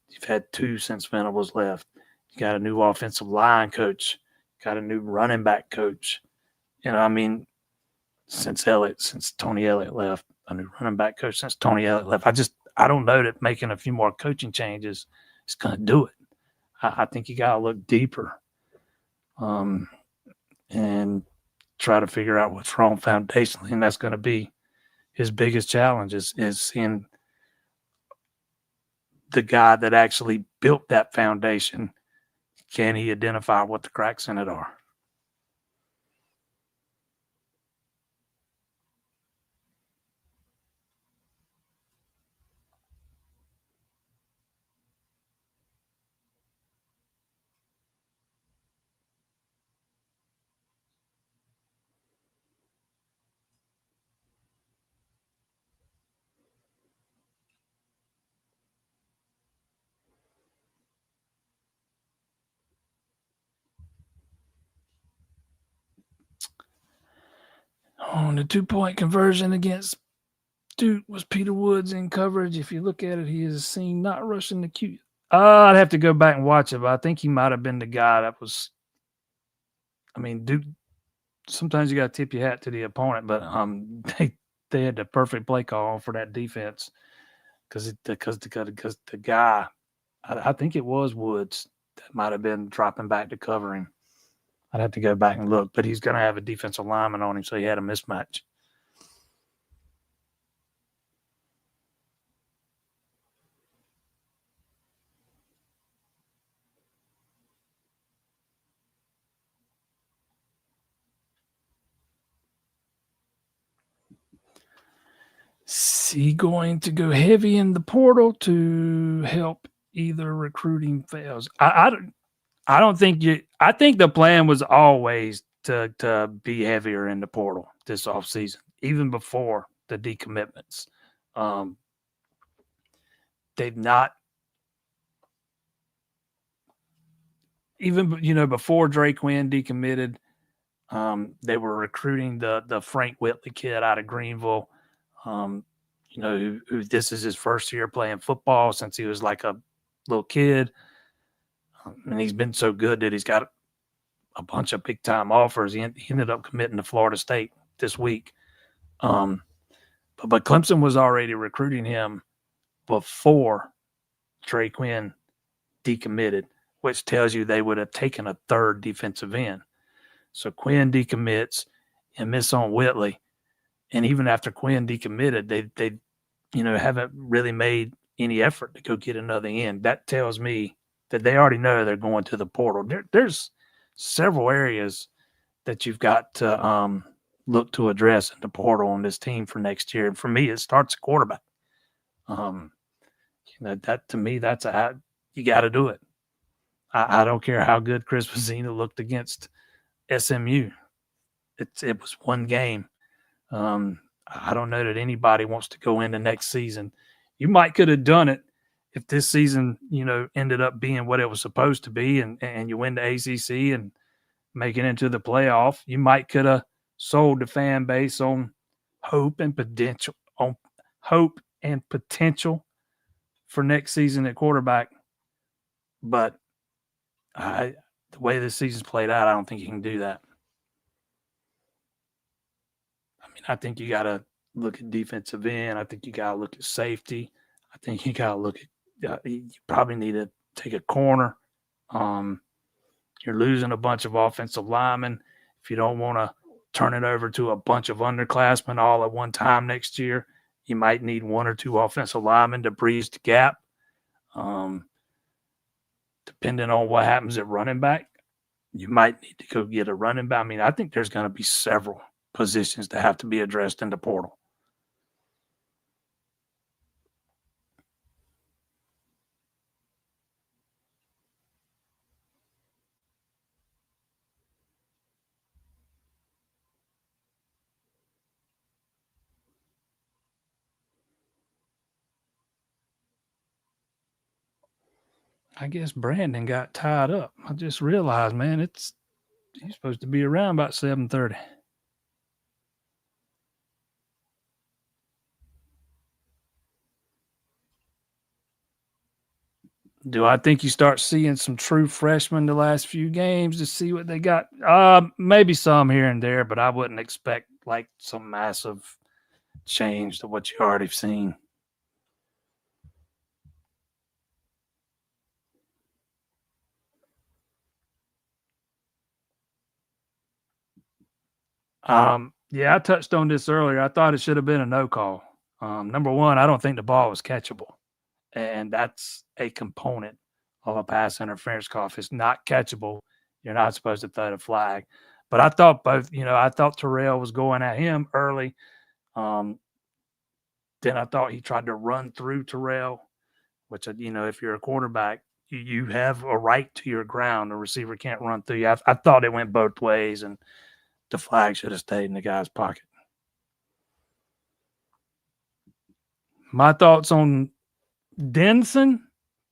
S1: You've had two since Venables left. You got a new offensive line coach. Got a new running back coach. Since Tony Elliott left, a new running back coach since Tony Elliott left. I don't know that making a few more coaching changes is going to do it. I think you got to look deeper, and try to figure out what's wrong foundationally, and that's going to be his biggest challenge is seeing the guy that actually built that foundation. Can he identify what the cracks in it are? On the 2-point conversion against Duke was Peter Woods in coverage. If you look at it, he is seen not rushing the Q. I'd have to go back and watch it, but I think he might have been the guy that was. Duke. Sometimes you got to tip your hat to the opponent, but they had the perfect play call for that defense because the guy, I think it was Woods that might have been dropping back to cover him. I'd have to go back and look, but he's going to have a defensive lineman on him, so he had a mismatch. he going to go heavy in the portal to help either recruiting fails? I don't think you. I think the plan was always to be heavier in the portal this offseason, even before the decommitments. They've not even before Drake Quinn decommitted. They were recruiting the Frank Whitley kid out of Greenville. Who this is his first year playing football since he was like a little kid. And he's been so good that he's got a bunch of big time offers. He ended up committing to Florida State this week. But Clemson was already recruiting him before Trey Quinn decommitted, which tells you they would have taken a third defensive end. So Quinn decommits and miss on Whitley. And even after Quinn decommitted, they haven't really made any effort to go get another end. That tells me that they already know they're going to the portal. There's several areas that you've got to look to address in the portal on this team for next year. And for me, it starts at quarterback. That to me, that's you got to do it. I don't care how good Chris Vizina looked against SMU. It was one game. I don't know that anybody wants to go into next season. You might could have done it if this season, ended up being what it was supposed to be, and you win the ACC and make it into the playoff. You might could have sold the fan base on hope and potential for next season at quarterback. But the way this season's played out, I don't think you can do that. I think you got to look at defensive end. I think you got to look at safety. I think you got to look at you probably need to take a corner. You're losing a bunch of offensive linemen. If you don't want to turn it over to a bunch of underclassmen all at one time next year, you might need one or two offensive linemen to bridge the gap. Depending on what happens at running back, you might need to go get a running back. I think there's going to be several positions that have to be addressed in the portal. I guess Brandon got tied up. I just realized, man, he's supposed to be around about 7:30. Do I think you start seeing some true freshmen the last few games to see what they got? Maybe some here and there, but I wouldn't expect like some massive change to what you already seen. Yeah, I touched on this earlier. I thought it should have been a no call. Number one, I don't think the ball was catchable, and that's a component of a pass interference call. If it's not catchable, you're not supposed to throw the flag. But I thought I thought Terrell was going at him early. Then I thought he tried to run through Terrell, which, if you're a quarterback, you have a right to your ground. The receiver can't run through you. I thought it went both ways, and the flag should have stayed in the guy's pocket. My thoughts on Denson?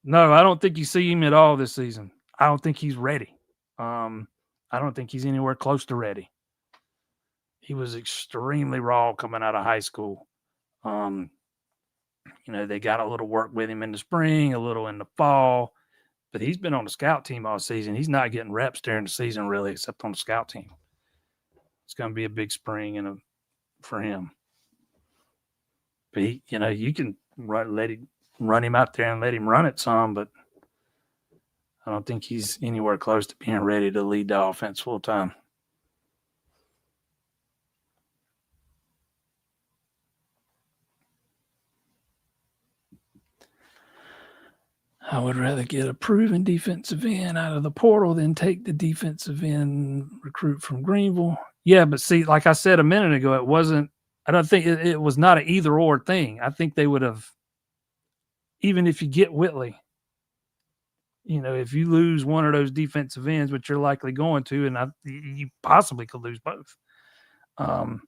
S1: No, I don't think you see him at all this season. I don't think he's ready. I don't think he's anywhere close to ready. He was extremely raw coming out of high school. They got a little work with him in the spring, a little in the fall, but he's been on the scout team all season. He's not getting reps during the season really, except on the scout team. It's going to be a big spring for him. But you can run him out there and let him run it some, but I don't think he's anywhere close to being ready to lead the offense full time. I would rather get a proven defensive end out of the portal than take the defensive end recruit from Greenville. Yeah, but see, like I said a minute ago, it wasn't I don't think it was not an either or thing. I think they would have, even if you get Whitley, if you lose one of those defensive ends, which you're likely going to, and you possibly could lose both. Um,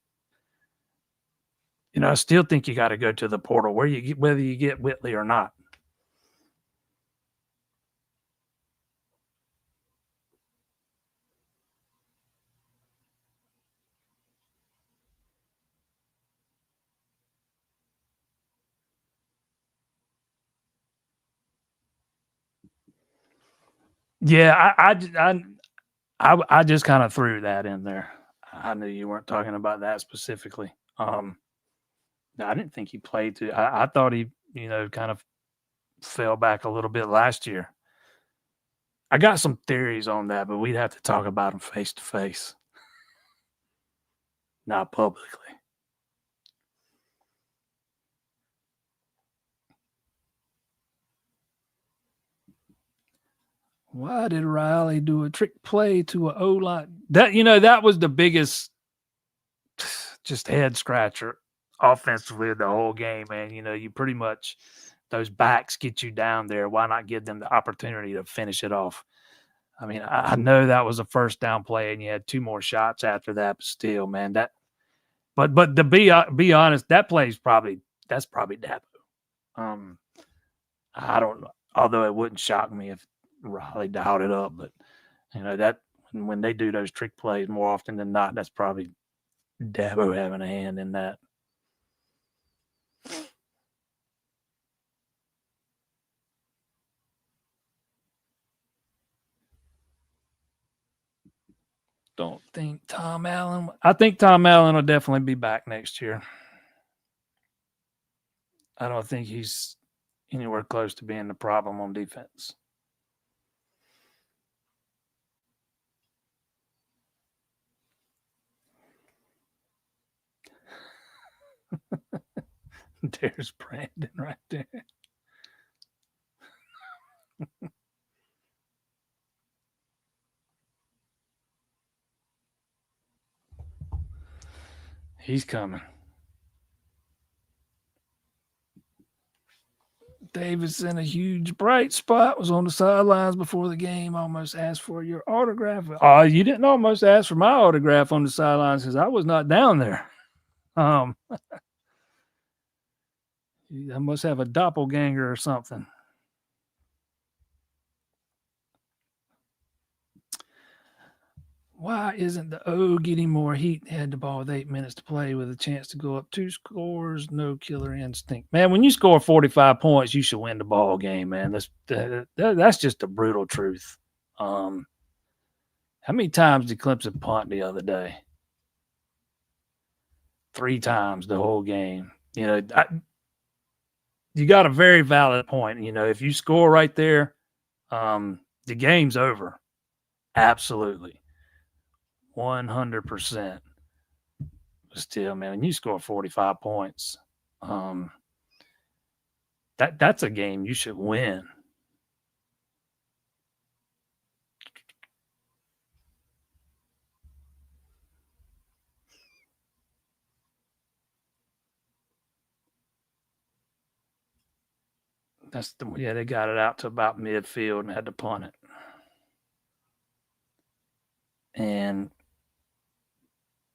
S1: I still think you got to go to the portal whether you get Whitley or not. Yeah, I just kind of threw that in there. I knew you weren't talking about that specifically. I didn't think he played too. I thought he, kind of fell back a little bit last year. I got some theories on that, but we'd have to talk about them face to face, not publicly. Why did Riley do a trick play to an O-line? That was the biggest just head scratcher offensively the whole game, man. You pretty much, those backs get you down there. Why not give them the opportunity to finish it off? I mean, I know that was a first down play, and you had two more shots after that. But still, man, but to be honest, that's probably Dabo. Um, I don't know. Although it wouldn't shock me if Riley dialed it up, but that when they do those trick plays more often than not, that's probably Dabo having a hand in that. Don't think Tom Allen. I think Tom Allen will definitely be back next year. I don't think he's anywhere close to being the problem on defense. There's Brandon right there. He's coming. Davis in a huge bright spot, was on the sidelines before the game, almost asked for your autograph. Oh, you didn't almost ask for my autograph on the sidelines because I was not down there. I must have a doppelganger or something. Why isn't the O getting more heat? Had the ball with 8 minutes to play with a chance to go up 2 scores. No killer instinct. Man, when you score 45 points, you should win the ball game, man. That's just the brutal truth. How many times did Clemson punt the other day? 3 times the whole game. You got a very valid point. If you score right there, the game's over. Absolutely. 100%. Still, man, when you score 45 points, that's a game you should win. They got it out to about midfield and had to punt it. And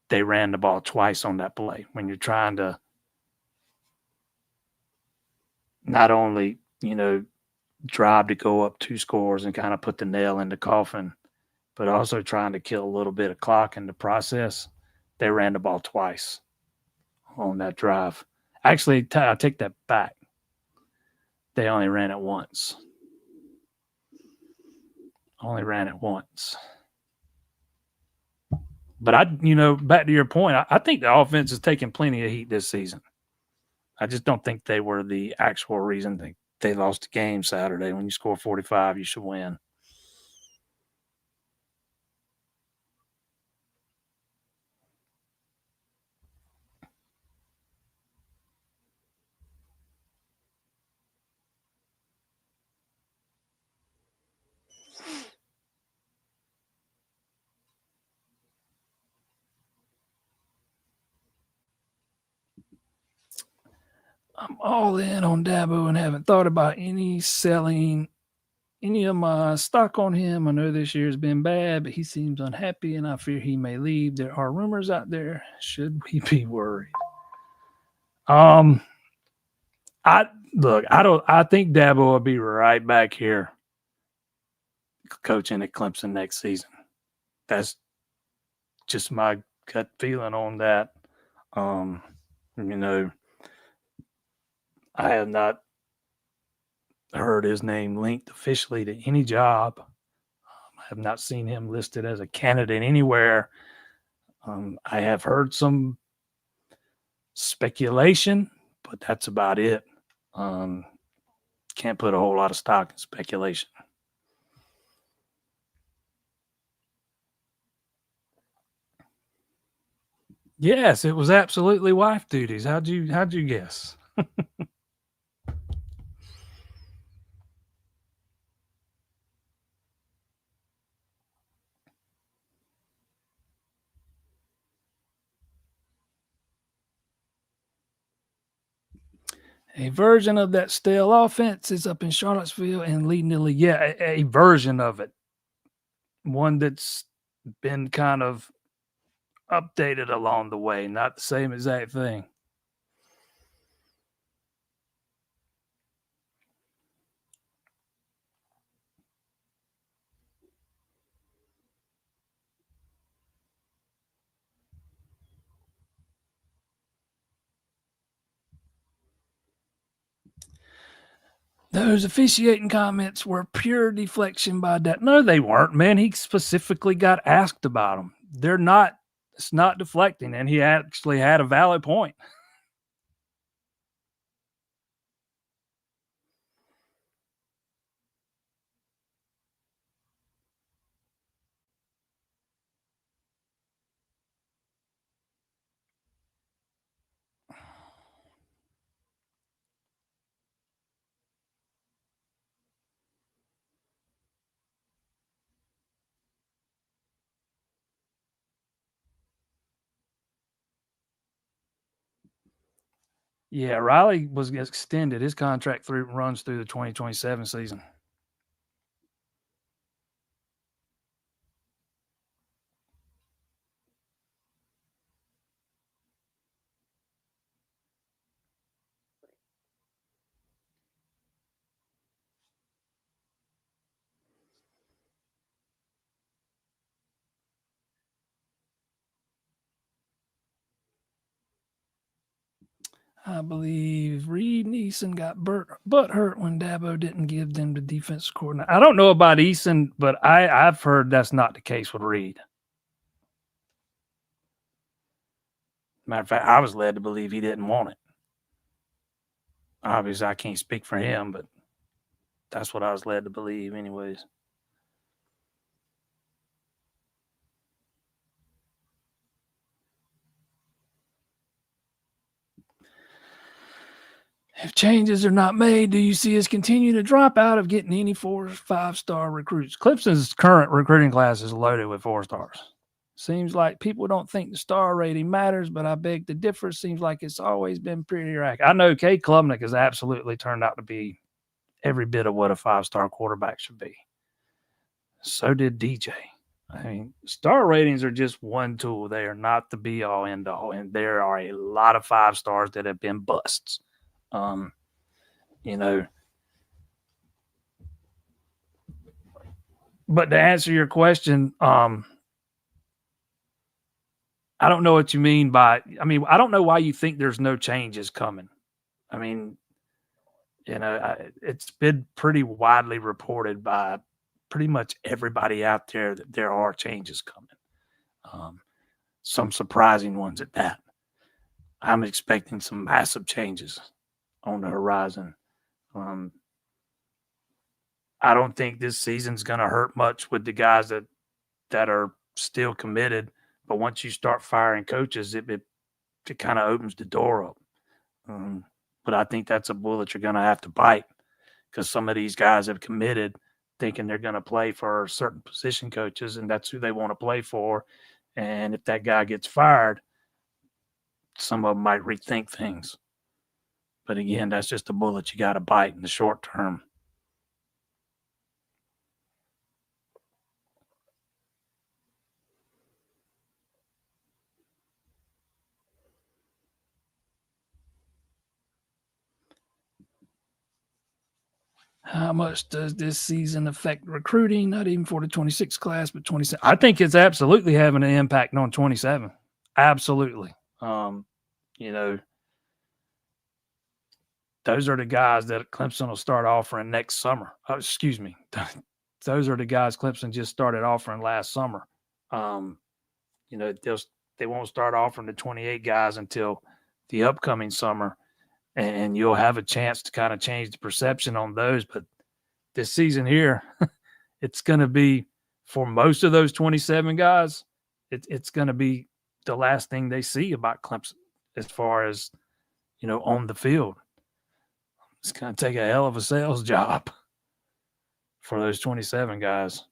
S1: they ran the ball twice on that play. When you're trying to not only, drive to go up 2 scores and kind of put the nail in the coffin, but also trying to kill a little bit of clock in the process, they ran the ball twice on that drive. Actually, I take that back. They only ran it once. But back to your point, I think the offense is taking plenty of heat this season. I just don't think they were the actual reason they lost the game Saturday. When you score 45, you should win. I'm all in on Dabo and haven't thought about any selling any of my stock on him. I know this year has been bad, but he seems unhappy and I fear he may leave. There are rumors out there. Should we be worried? Um, I think Dabo will be right back here coaching at Clemson next season. That's just my gut feeling on that. You know, I have not heard his name linked officially to any job. I have not seen him listed as a candidate anywhere. I have heard some speculation, but that's about it. Can't put a whole lot of stock in speculation. Yes, it was absolutely wife duties. How'd you guess? A version of that stale offense is up in Charlottesville and leading the league. Yeah, a version of it. One that's been kind of updated along the way, not the same exact thing. Those officiating comments were pure deflection by that. No, they weren't, man. He specifically got asked about them. They're not, it's not deflecting, and he actually had a valid point. Yeah, Riley was extended. His contract runs through the 2027 season. I believe Reed and Eason got butt hurt when Dabo didn't give them the defense coordinator. I don't know about Eason, but I've heard that's not the case with Reed. Matter of fact, I was led to believe he didn't want it. Obviously, I can't speak for him, but that's what I was led to believe, anyways. If changes are not made, do you see us continue to drop out of getting any 4 or 5-star recruits? Clemson's current recruiting class is loaded with 4 stars. Seems like people don't think the star rating matters, but I beg to differ. Seems like it's always been pretty accurate. I know Cade Klubnik has absolutely turned out to be every bit of what a 5-star quarterback should be. So did DJ. I mean, star ratings are just one tool. They are not the be all end all. And there are a lot of 5 stars that have been busts. You know, but to answer your question, I don't know what you mean by, I don't know why you think there's no changes coming. I mean, it's been pretty widely reported by pretty much everybody out there that there are changes coming. Some surprising ones at that. I'm expecting some massive changes on the horizon. I don't think this season's going to hurt much with the guys that are still committed. But once you start firing coaches, it kind of opens the door up. But I think that's a bullet you're going to have to bite because some of these guys have committed thinking they're going to play for certain position coaches, and that's who they want to play for. And if that guy gets fired, some of them might rethink things. But again, that's just a bullet you got to bite in the short term. How much does this season affect recruiting? Not even for the 26 class, but 27. I think it's absolutely having an impact on 27. Absolutely. You know, those are the guys that Clemson will start offering next summer. Excuse me. Those are the guys Clemson just started offering last summer. You know, they won't start offering the 28 guys until the upcoming summer, and you'll have a chance to kind of change the perception on those. But this season here, it's going to be, for most of those 27 guys, it's going to be the last thing they see about Clemson as far as, you know, on the field. It's going to take a hell of a sales job for those 27 guys.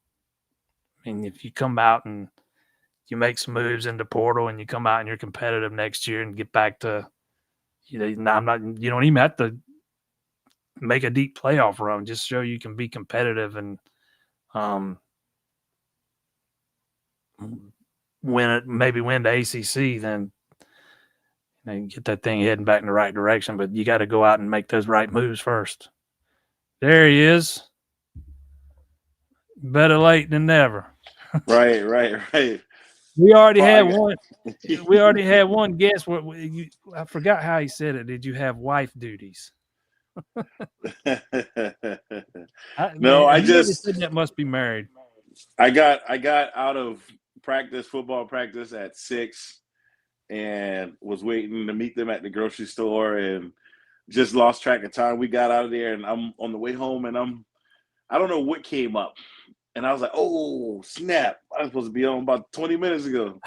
S1: I mean, if you come out and you make some moves in the portal and you come out and you're competitive next year and get back to, you know, you don't even have to make a deep playoff run. Just show you can be competitive and maybe win the ACC, then get that thing heading back in the right direction. But you got to go out and make those right moves first. There he is. Better late than never.
S2: Right.
S1: We already had one. We already had one guess. I forgot how he said it. Did you have wife duties?
S2: No, I just
S1: said that must be married.
S2: I got out of football practice at 6, and was waiting to meet them at the grocery store, and just lost track of time. We got out of there, and I'm on the way home, and I don't know what came up, and I was like, oh snap! I was supposed to be on about 20 minutes ago.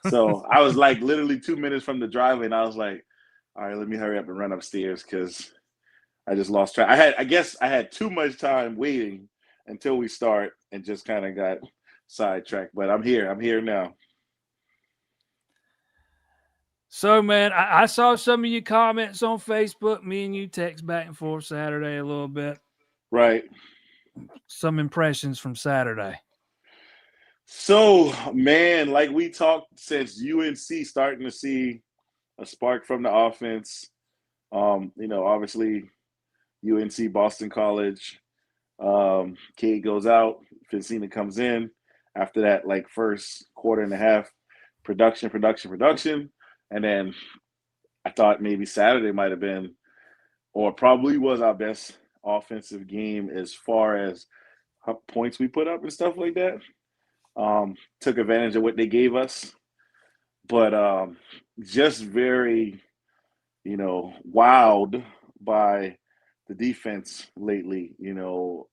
S2: So I was like literally 2 minutes from the driveway, and I was like, all right, let me hurry up and run upstairs because I just lost track. I guess I had too much time waiting until we start and just kind of got sidetracked. But I'm here now.
S1: So, man, I saw some of your comments on Facebook. Me and you text back and forth Saturday a little bit.
S2: Right.
S1: Some impressions from Saturday.
S2: So, man, like we talked since UNC, starting to see a spark from the offense. You know, obviously UNC, Boston College. Cade goes out, Vincina comes in. After that, like first quarter and a half, production. And then I thought maybe Saturday might have been, or probably was, our best offensive game as far as points we put up and stuff like that. Took advantage of what they gave us. But just very, you know, wowed by the defense lately. You know,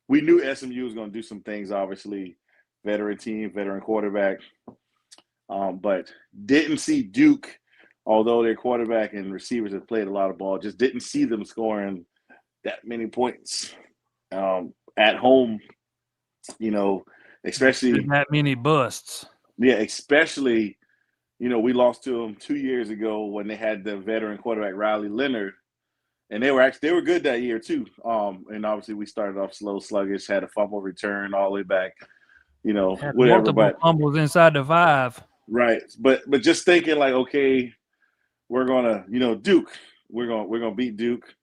S2: we knew SMU was going to do some things, obviously. Veteran team, veteran quarterback. But didn't see Duke, although their quarterback and receivers have played a lot of ball, just didn't see them scoring that many points at home, you know, especially
S1: that many busts.
S2: Yeah, especially, you know, we lost to them 2 years ago when they had the veteran quarterback Riley Leonard, and they were good that year too. And obviously we started off slow, sluggish, had a fumble return all the way back, you know,
S1: had
S2: whatever.
S1: Multiple fumbles inside the 5.
S2: Right, but just thinking like, okay, we're gonna, you know, Duke, we're gonna beat Duke.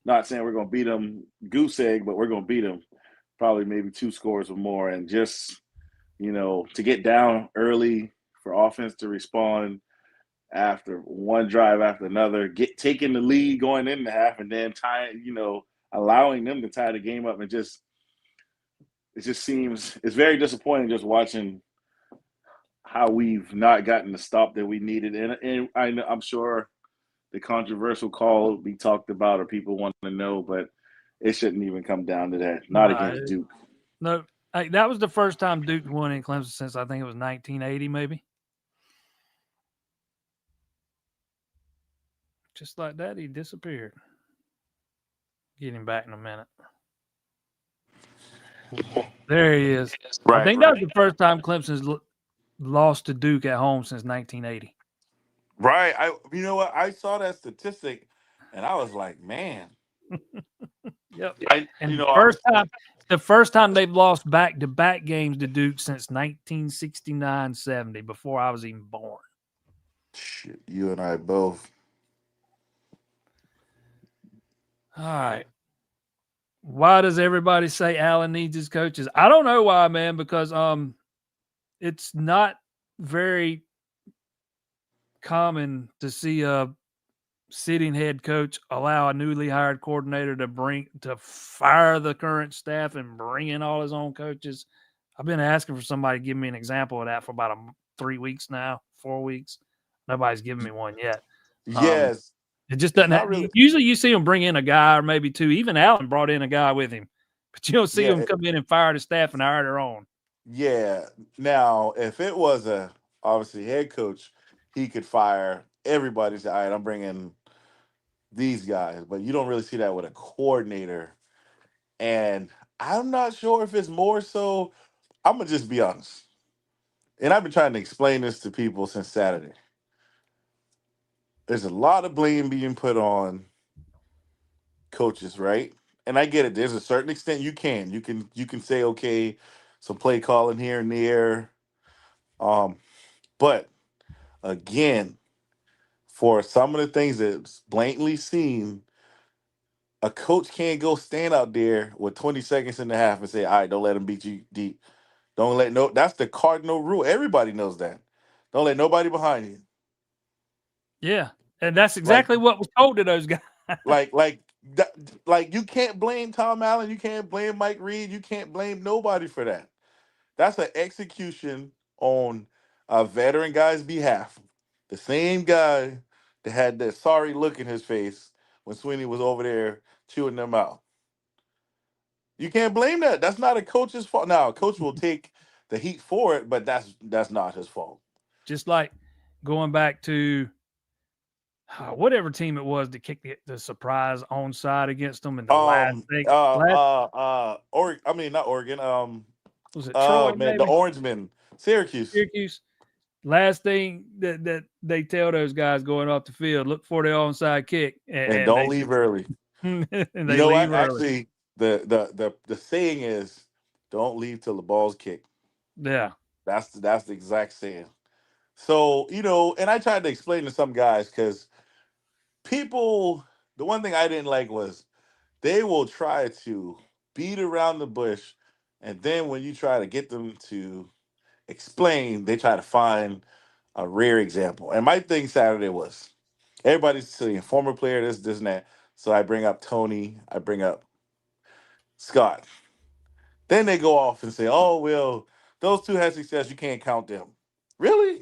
S2: Not saying we're gonna beat them goose egg, but we're gonna beat them probably maybe 2 scores or more, and just, you know, to get down early for offense to respond after one drive after another, taking the lead going in the half, and then allowing them to tie the game up, and it just seems it's very disappointing just watching how we've not gotten the stop that we needed. And I'm sure the controversial call will be talked about or people want to know, but it shouldn't even come down to that. Not against Duke.
S1: No, that was the first time Duke won in Clemson since I think it was 1980, maybe. Just like that, he disappeared. Get him back in a minute. There he is. Right, I think that was the first time Clemson's lost to Duke at home since 1980.
S3: Right. You know what? I saw that statistic, And I was like, man,
S1: Yep.
S2: I,
S1: And
S2: I was
S1: the first time they've lost back-to-back games to Duke since 1969-70, before I was even born.
S3: shit, you and I both.
S1: All right. Why does everybody say Allen needs his coaches? I don't know why, man, because it's not very common to see a sitting head coach allow a newly hired coordinator to fire the current staff and bring in all his own coaches. I've been asking for somebody to give me an example of that for about 3 weeks now, 4 weeks. Nobody's given me one yet.
S3: Yes,
S1: It just
S3: it's
S1: doesn't
S3: not really.
S1: usually you see him bring in a guy or maybe two. Even Allen brought in a guy with him, but you don't see
S3: Yeah,
S1: him come in and fire the staff and hire their own.
S3: yeah. Now, if it was a obviously head coach, he could fire everybody. Say, all right, I'm bringing these guys, but you don't really see that with a coordinator. And I'm not sure if it's more so. I'm gonna just be honest, and I've been trying to explain this to people since Saturday. There's a lot of blame being put on coaches, right? And I get it. There's a certain extent you can say okay, some play calling here and there. Um, but again, for some of the things that's blatantly seen, a coach can't go stand out there with 20 seconds in the half and say, "All right, don't let him beat you deep. Don't let no." That's the cardinal rule. Everybody knows that. Don't let nobody behind you.
S1: Yeah, and that's
S3: Like,
S1: exactly what was told to those guys.
S3: like that. Like you can't blame Tom Allen. You can't blame Mike Reed. You can't blame nobody for that. That's an execution on a veteran guy's behalf. The same guy that had that sorry look in his face when Sweeney was over there chewing them out. You can't blame that. That's not a coach's fault. Now, a coach will take the heat for it, but that's not his fault.
S1: Just like going back to whatever team it was that kicked the surprise onside against them in the last thing.
S3: I mean not Oregon.
S1: Was it Troy
S3: Man, the
S1: maybe?
S3: Orangemen, Syracuse,
S1: Syracuse. Last thing that they tell those guys going off the field, look for the onside kick,
S3: and
S1: and
S3: don't leave early.
S1: and
S3: You
S1: they
S3: know
S1: leave
S3: what?
S1: early.
S3: Actually, the saying is, "Don't leave till the ball's kicked."
S1: Yeah.
S3: That's the exact saying. So and I tried to explain to some guys because people. The one thing I didn't like was they will try to beat around the bush, and then when you try to get them to explain, they try to find a rare example. And my thing Saturday was everybody's saying former player, this, and that. So I bring up Tony, I bring up Scott. Then they go off and say, "Oh well, those two had success. You can't count them." Really?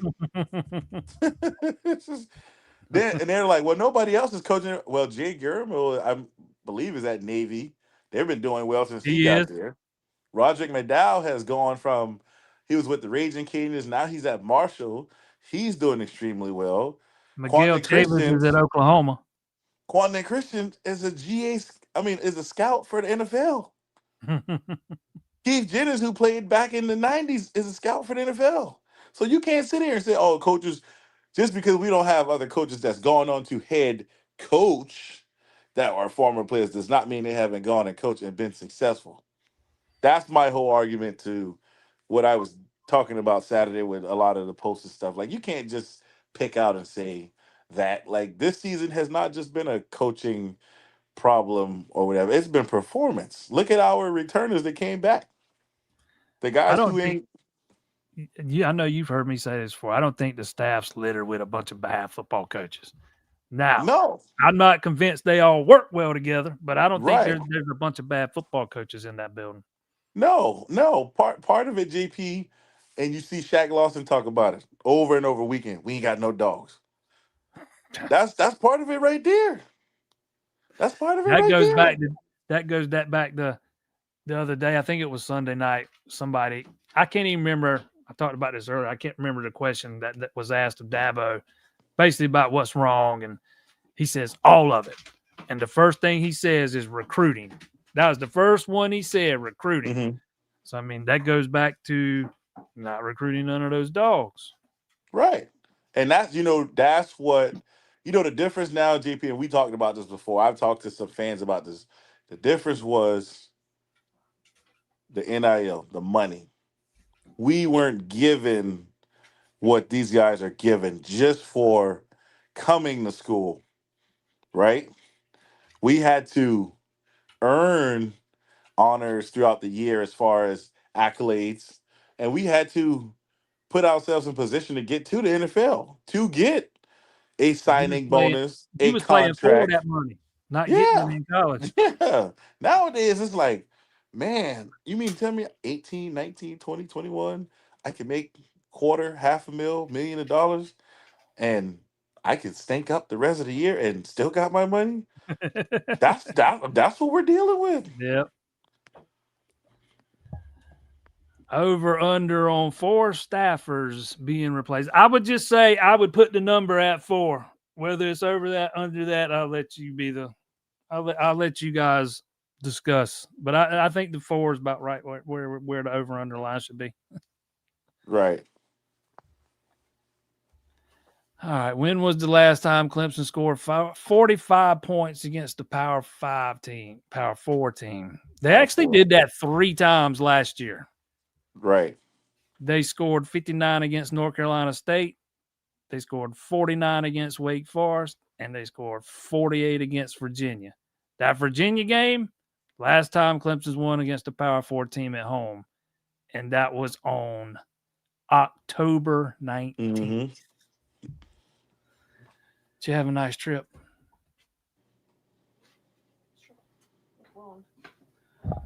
S3: It's just- then and they're like, "Well, nobody else is coaching." Well, Jay Guillermo, I believe, is at Navy. They've been doing well since he
S1: He
S3: got
S1: is.
S3: there. Roderick McDowell has gone from he was with the Raging Cajuns, now he's at Marshall. He's doing extremely well.
S1: Miguel
S3: Quantin
S1: Chavis is at
S3: Christians,
S1: Oklahoma.
S3: Quantin Christian is a is a scout for the NFL. Keith Jennings, who played back in the 90s, is a scout for the NFL. So you can't sit here and say, oh, coaches, just because we don't have other coaches that's gone on to head coach that are former players does not mean they haven't gone and coached and been successful. That's my whole argument to what I was talking about Saturday with a lot of the posts and stuff. Like you can't just pick out and say that. Like this season has not just been a coaching problem or whatever. It's been performance. Look at our returners that came back. The
S1: I
S3: guys
S1: don't
S3: who
S1: think.
S3: ain't
S1: Yeah, I know you've heard me say this before. I don't think the staff's littered with a bunch of bad football coaches. Now,
S3: no
S1: I'm not convinced they all work well together, but I don't think
S3: right.
S1: there's a bunch of bad football coaches in that building.
S3: No. Part of it, JP, and you see Shaq Lawson talk about it over and over weekend. We ain't got no dogs. That's part of it right there. That's part of it
S1: That
S3: right
S1: goes
S3: there.
S1: back to the other day. I think it was Sunday night. Somebody, I can't even remember. I talked about this earlier. I can't remember the question that was asked of Dabo, basically about what's wrong, and he says all of it. And the first thing he says is recruiting. That was the first one he said, recruiting.
S3: Mhm.
S1: So I mean, that goes back to not recruiting none of those dogs.
S3: Right. And that's what You know the difference now, JP, and we talked about this before. I've talked to some fans about this. The difference was the NIL, the money. We weren't given what these guys are given just for coming to school, right? We had to earn honors throughout the year as far as accolades, and we had to put ourselves in position to get to the NFL, to get a signing bonus,
S1: You
S3: a
S1: was playing for
S3: contract.
S1: that money, not getting it
S3: Yeah.
S1: in college.
S3: Yeah. Nowadays, it's like, man, you mean tell me 18, 19, 20, 21, I can make quarter, half a mil, million of dollars, and I can stink up the rest of the year and still got my money? That's what we're dealing with.
S1: Yep. Over under on 4 staffers being replaced. I would just say I would put the number at 4. Whether it's over that, under that, I'll let you be the. I'll let you guys discuss. But I think the 4 is about right where the over under line should be.
S3: Right.
S1: All right. When was the last time Clemson scored 45 points against the Power 5 team, Power 4 team? They
S3: Power
S1: actually
S3: 4.
S1: did that 3 times last year.
S3: Right.
S1: They scored 59 against North Carolina State. They scored 49 against Wake Forest, and they scored 48 against Virginia. That Virginia game, last time Clemson's won against a Power 4 team at home, and that was on October 19th.
S3: Mm-hmm.
S1: Did you have a nice trip?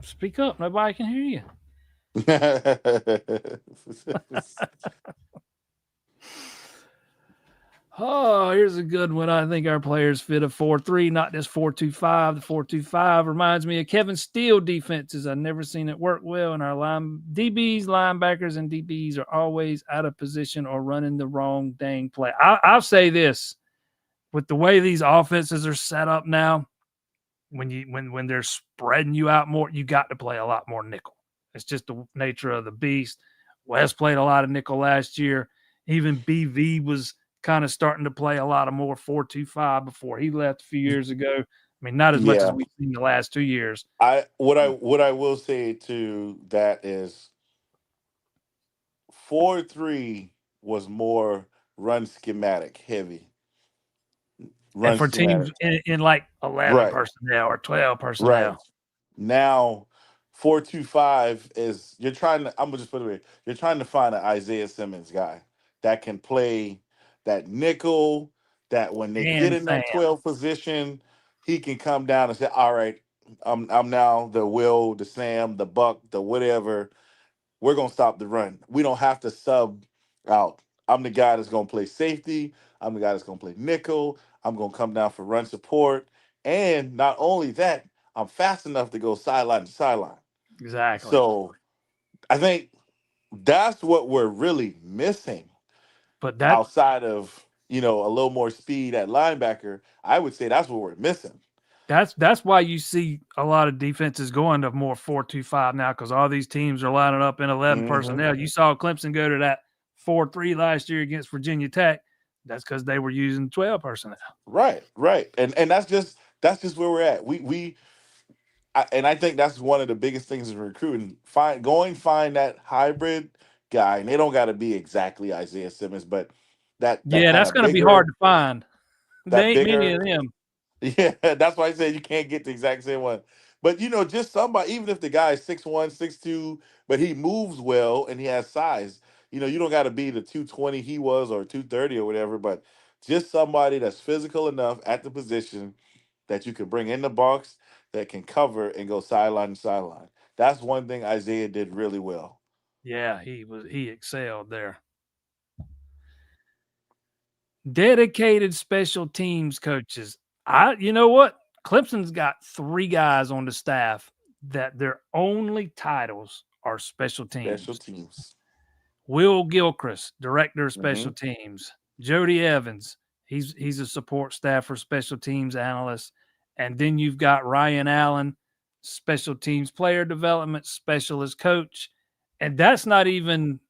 S1: Speak up. Nobody can hear you. Oh, here's a good one. I think our players fit a 4-3, not just 4-2-5. The 4-2-5 reminds me of Kevin Steele defenses. I've never seen it work well. And our DBs, linebackers, and DBs are always out of position or running the wrong dang play. I'll say this. With the way these offenses are set up now, when they're spreading you out more, you got to play a lot more nickel. It's just the nature of the beast. Wes played a lot of nickel last year. Even BV was kind of starting to play a lot of more 4-2-5 before he left a few years ago. I mean, not as much as
S3: Yeah.
S1: we've seen the last 2 years.
S3: What I will say to that is 4-3 was more run schematic heavy.
S1: And
S3: Run
S1: for teams
S3: schematic.
S1: in like 11
S3: Right.
S1: personnel or 12
S3: Right.
S1: personnel.
S3: Now 4-2-5 is you're trying to I'm gonna just put it away. You're trying to find an Isaiah Simmons guy that can play that nickel, that when they get
S1: And
S3: in
S1: Sam.
S3: that 12 position, he can come down and say, all right, I'm now the Will, the Sam, the Buck, the whatever. We're gonna stop the run. We don't have to sub out. I'm the guy that's gonna play safety. I'm the guy that's gonna play nickel. I'm gonna come down for run support. And not only that, I'm fast enough to go sideline to sideline.
S1: Exactly.
S3: So I think that's what we're really missing
S1: But that
S3: outside of, a little more speed at linebacker. I would say that's what we're missing.
S1: That's why you see a lot of defenses going to more 4-2-5 now, because all these teams are lining up in 11
S3: Hmm.
S1: personnel. You saw Clemson go to that 4-3 last year against Virginia Tech. That's because they were using 12 personnel.
S3: Right, right. And that's just where we're at. And I think that's one of the biggest things in recruiting. Find that hybrid guy, and they don't got to be exactly Isaiah Simmons, but that
S1: Yeah,
S3: kind
S1: that's
S3: of
S1: going to be hard
S3: bigger,
S1: to find. There
S3: that
S1: ain't many
S3: bigger.
S1: of them.
S3: Yeah, that's why I said you can't get the exact same one. But just somebody, even if the guy is 6'1", 6'2", but he moves well and he has size. You don't got to be the 220 he was or 230 or whatever, but just somebody that's physical enough at the position that you can bring in the box that can cover and go sideline to sideline. That's one thing Isaiah did really well.
S1: Yeah, he excelled there. Dedicated special teams coaches. You know what? Clemson's got 3 guys on the staff that their only titles are special
S3: Special
S1: teams.
S3: teams.
S1: Will Gilchrist, director of
S3: Hmm.
S1: special teams. Jody Evans, he's a support staff for special teams analyst. And then you've got Ryan Allen, special teams player development specialist coach. And that's not even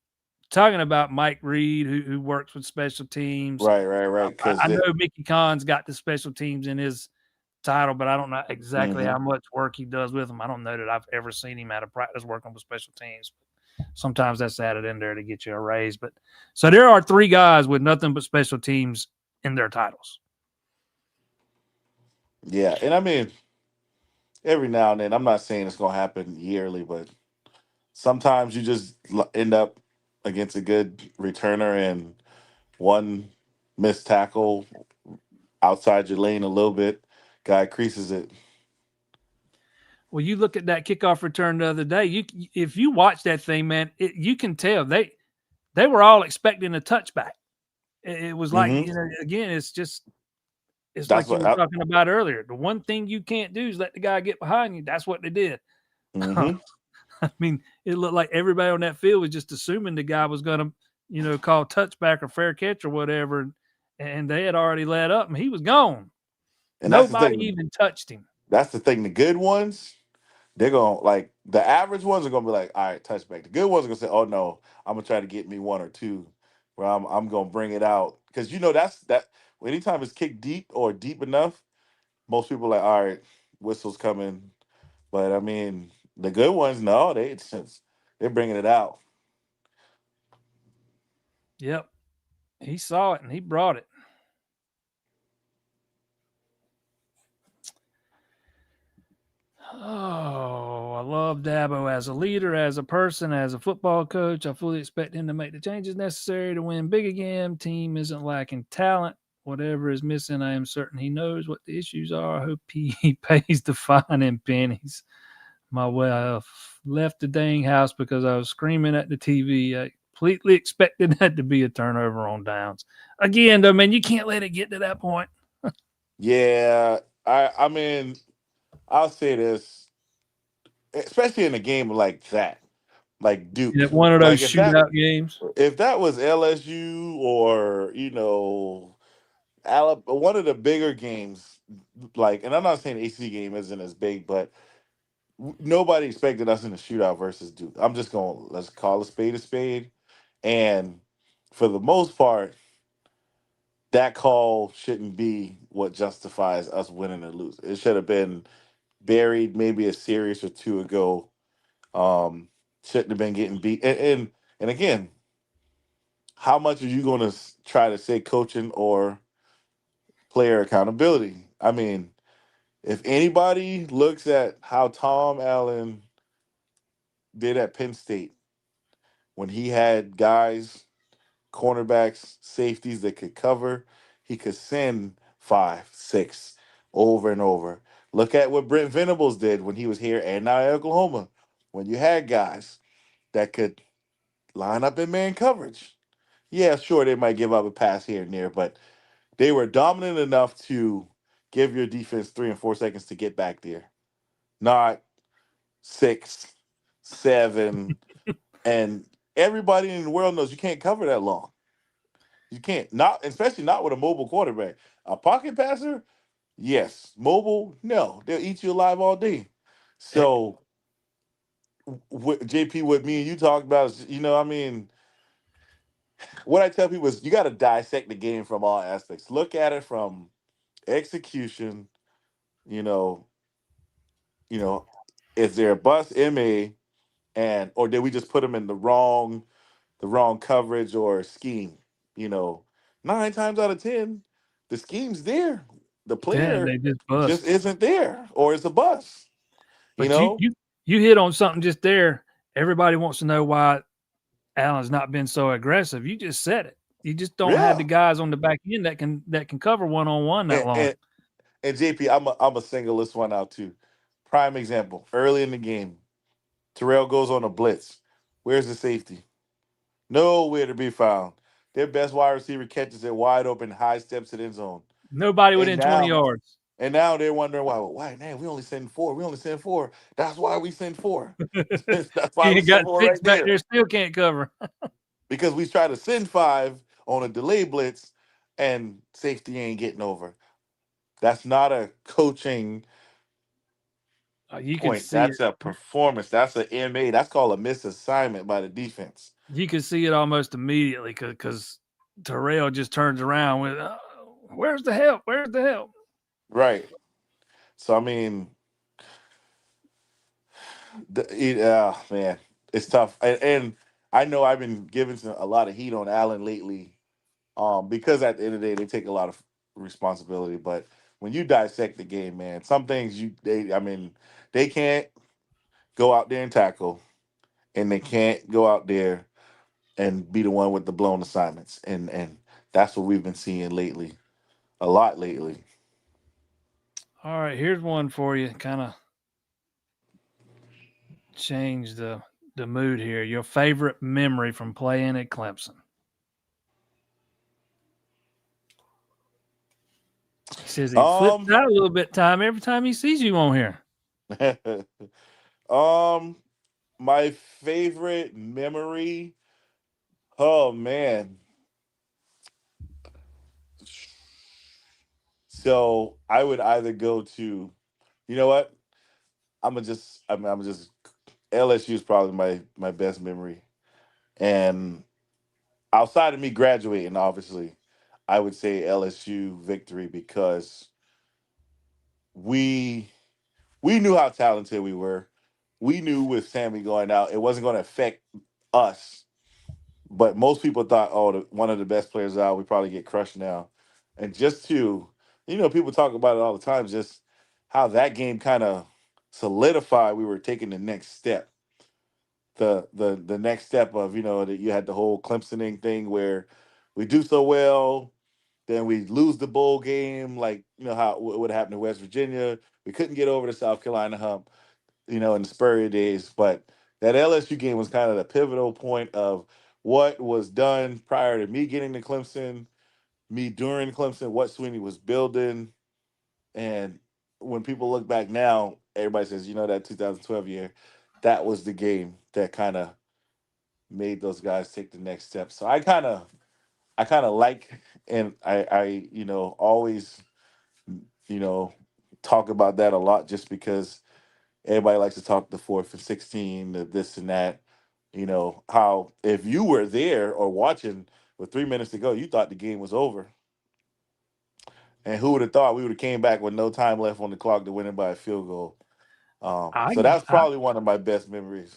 S1: talking about Mike Reed, who works with special teams.
S3: Right. Because
S1: I know Mickey Kahn's got the special teams in his title, but I don't know exactly how much work he does with them. I don't know that I've ever seen him out of practice working with special teams. Sometimes that's added in there to get you a raise. But so there are 3 guys with nothing but special teams in their titles.
S3: yeah, and I mean, every now and then, I'm not saying it's gonna happen yearly, but sometimes you just end up against a good returner and one missed tackle outside your lane a little bit, guy creases it.
S1: Well, you look at that kickoff return the other day. If you watch that thing, man, you can tell they were all expecting a touchback. It was like,
S3: Hmm.
S1: again, it's
S3: That's
S1: like you
S3: what.
S1: were talking about earlier. The one thing you can't do is let the guy get behind you. That's what they did.
S3: Mm-hmm.
S1: I mean, it looked like everybody on that field was just assuming the guy was going to, call touchback or fair catch or whatever, and they had already let up, and he was gone.
S3: And that's the
S1: Nobody
S3: thing.
S1: even touched him.
S3: That's the thing. The good ones, they're gonna like the average ones are gonna be like, all right, touchback. The good ones are gonna say, oh no, I'm gonna try to get me one or two, where I'm gonna bring it out because that's that. Anytime it's kicked deep or deep enough, most people are like, all right, whistle's coming. But I mean, the good ones, no, they're bringing it out.
S1: Yep, he saw it and he brought it. Oh, I love Dabo as a leader, as a person, as a football coach. I fully expect him to make the changes necessary to win big again. Team isn't lacking talent. Whatever is missing, I am certain he knows what the issues are. I hope he pays the fine in pennies. My wife left the dang house because I was screaming at the TV. I completely expected that to be a turnover on downs. Again, though, man, you can't let it get to that point.
S3: Yeah, I mean, I'll say this, especially in a game like that, like
S1: Yeah,
S3: Duke.
S1: one of those
S3: Like
S1: shootout games.
S3: if that was LSU or Alabama, one of the bigger games, like, and I'm not saying AC game isn't as big, but nobody expected us in a shootout versus Duke. I'm just going, let's call a spade a spade. And for the most part, that call shouldn't be what justifies us winning or losing. It should have been buried maybe a series or two ago. Shouldn't have been getting beat. And again, how much are you going to try to say coaching or player accountability? I mean, if anybody looks at how Tom Allen did at Penn State when he had guys, cornerbacks, safeties that could cover, he could send 5, 6 over and over. Look at what Brent Venables did when he was here and now in Oklahoma, when you had guys that could line up in man coverage. Yeah, sure, they might give up a pass here and there, but they were dominant enough to give your defense 3 and 4 seconds to get back there, not 6, 7, and everybody in the world knows you can't cover that long. You can't, not especially not with a mobile quarterback. A pocket passer, yes. Mobile, no. They'll eat you alive all day.
S1: Heck,
S3: So, JP, what me and you talked about is, I mean, what I tell people is you got to dissect the game from all aspects. Look at it from execution. You know, you know, is there a bust MA and or did we just put them in the wrong coverage or scheme? You know, 9 times out of 10, the scheme's there. The
S1: yeah,
S3: player
S1: they just
S3: just
S1: bust.
S3: isn't there or it's a bust. You
S1: But you
S3: know?
S1: you you hit on something just there. Everybody wants to know why Allen's not been so aggressive. You just said it. You just don't have the
S3: Yeah.
S1: guys on the back end that can cover one on one that
S3: And
S1: long.
S3: and, and JP, I'm a single this one out too. Prime example. Early in the game, Terrell goes on a blitz. Where's the safety? Nowhere to be found. Their best wide receiver catches it wide open, high steps to the end zone.
S1: Nobody
S3: And
S1: within 20
S3: now
S1: yards.
S3: and now they're wondering why. Well, why, man, we only send four. We only send four. That's why we send four. That's why we
S1: You got
S3: send four
S1: six
S3: right
S1: back
S3: there.
S1: there, still can't cover.
S3: Because we try to send five on a delay blitz and safety ain't getting over. That's not a coaching
S1: You can
S3: point.
S1: see
S3: That's
S1: it.
S3: a performance. That's an MA. That's called a misassignment by the defense.
S1: You could see it almost immediately because Terrell just turns around with, "Where's the help? Where's the help?"
S3: Right. So I mean, man, it's tough, and I know I've been giving a lot of heat on Allen lately, because at the end of the day they take a lot of responsibility. But when you dissect the game, man, some things I mean, they can't go out there and tackle, and they can't go out there and be the one with the blown assignments, and that's what we've been seeing lately, a lot lately.
S1: All right, here's one for you. Kind of change the mood here. Your favorite memory from playing at Clemson? He says he flips
S3: Um,
S1: out a little bit time every time he sees you on here.
S3: um, my favorite memory. Oh man. So I would either go to, you know what? I'm just LSU is probably my best memory, and outside of me graduating, obviously, I would say LSU victory because we we knew how talented we were. We knew with Sammy going out, it wasn't going to affect us. But most people thought, oh, one of the best players out, we probably get crushed now. And just to, people talk about it all the time, just how that game kind of solidified we were taking the next step. The next step of, that you had the whole Clemsoning thing where we do so well, then we lose the bowl game, like, how what happened to West Virginia. We couldn't get over the South Carolina hump, in the Spurrier days. But that LSU game was kind of the pivotal point of what was done prior to me getting to Clemson, me during Clemson, what Swinney was building. And when people look back now, everybody says, that 2012 year, that was the game that kind of made those guys take the next step. So I kind of like, and I always, you know, talk about that a lot just because everybody likes to talk the fourth and 16, the this and that. How if you were there or watching with 3 minutes to go, you thought the game was over. And who would have thought we would have came back with no time left on the clock to win it by a field goal?
S1: I
S3: So that's
S1: I
S3: probably one of my best memories.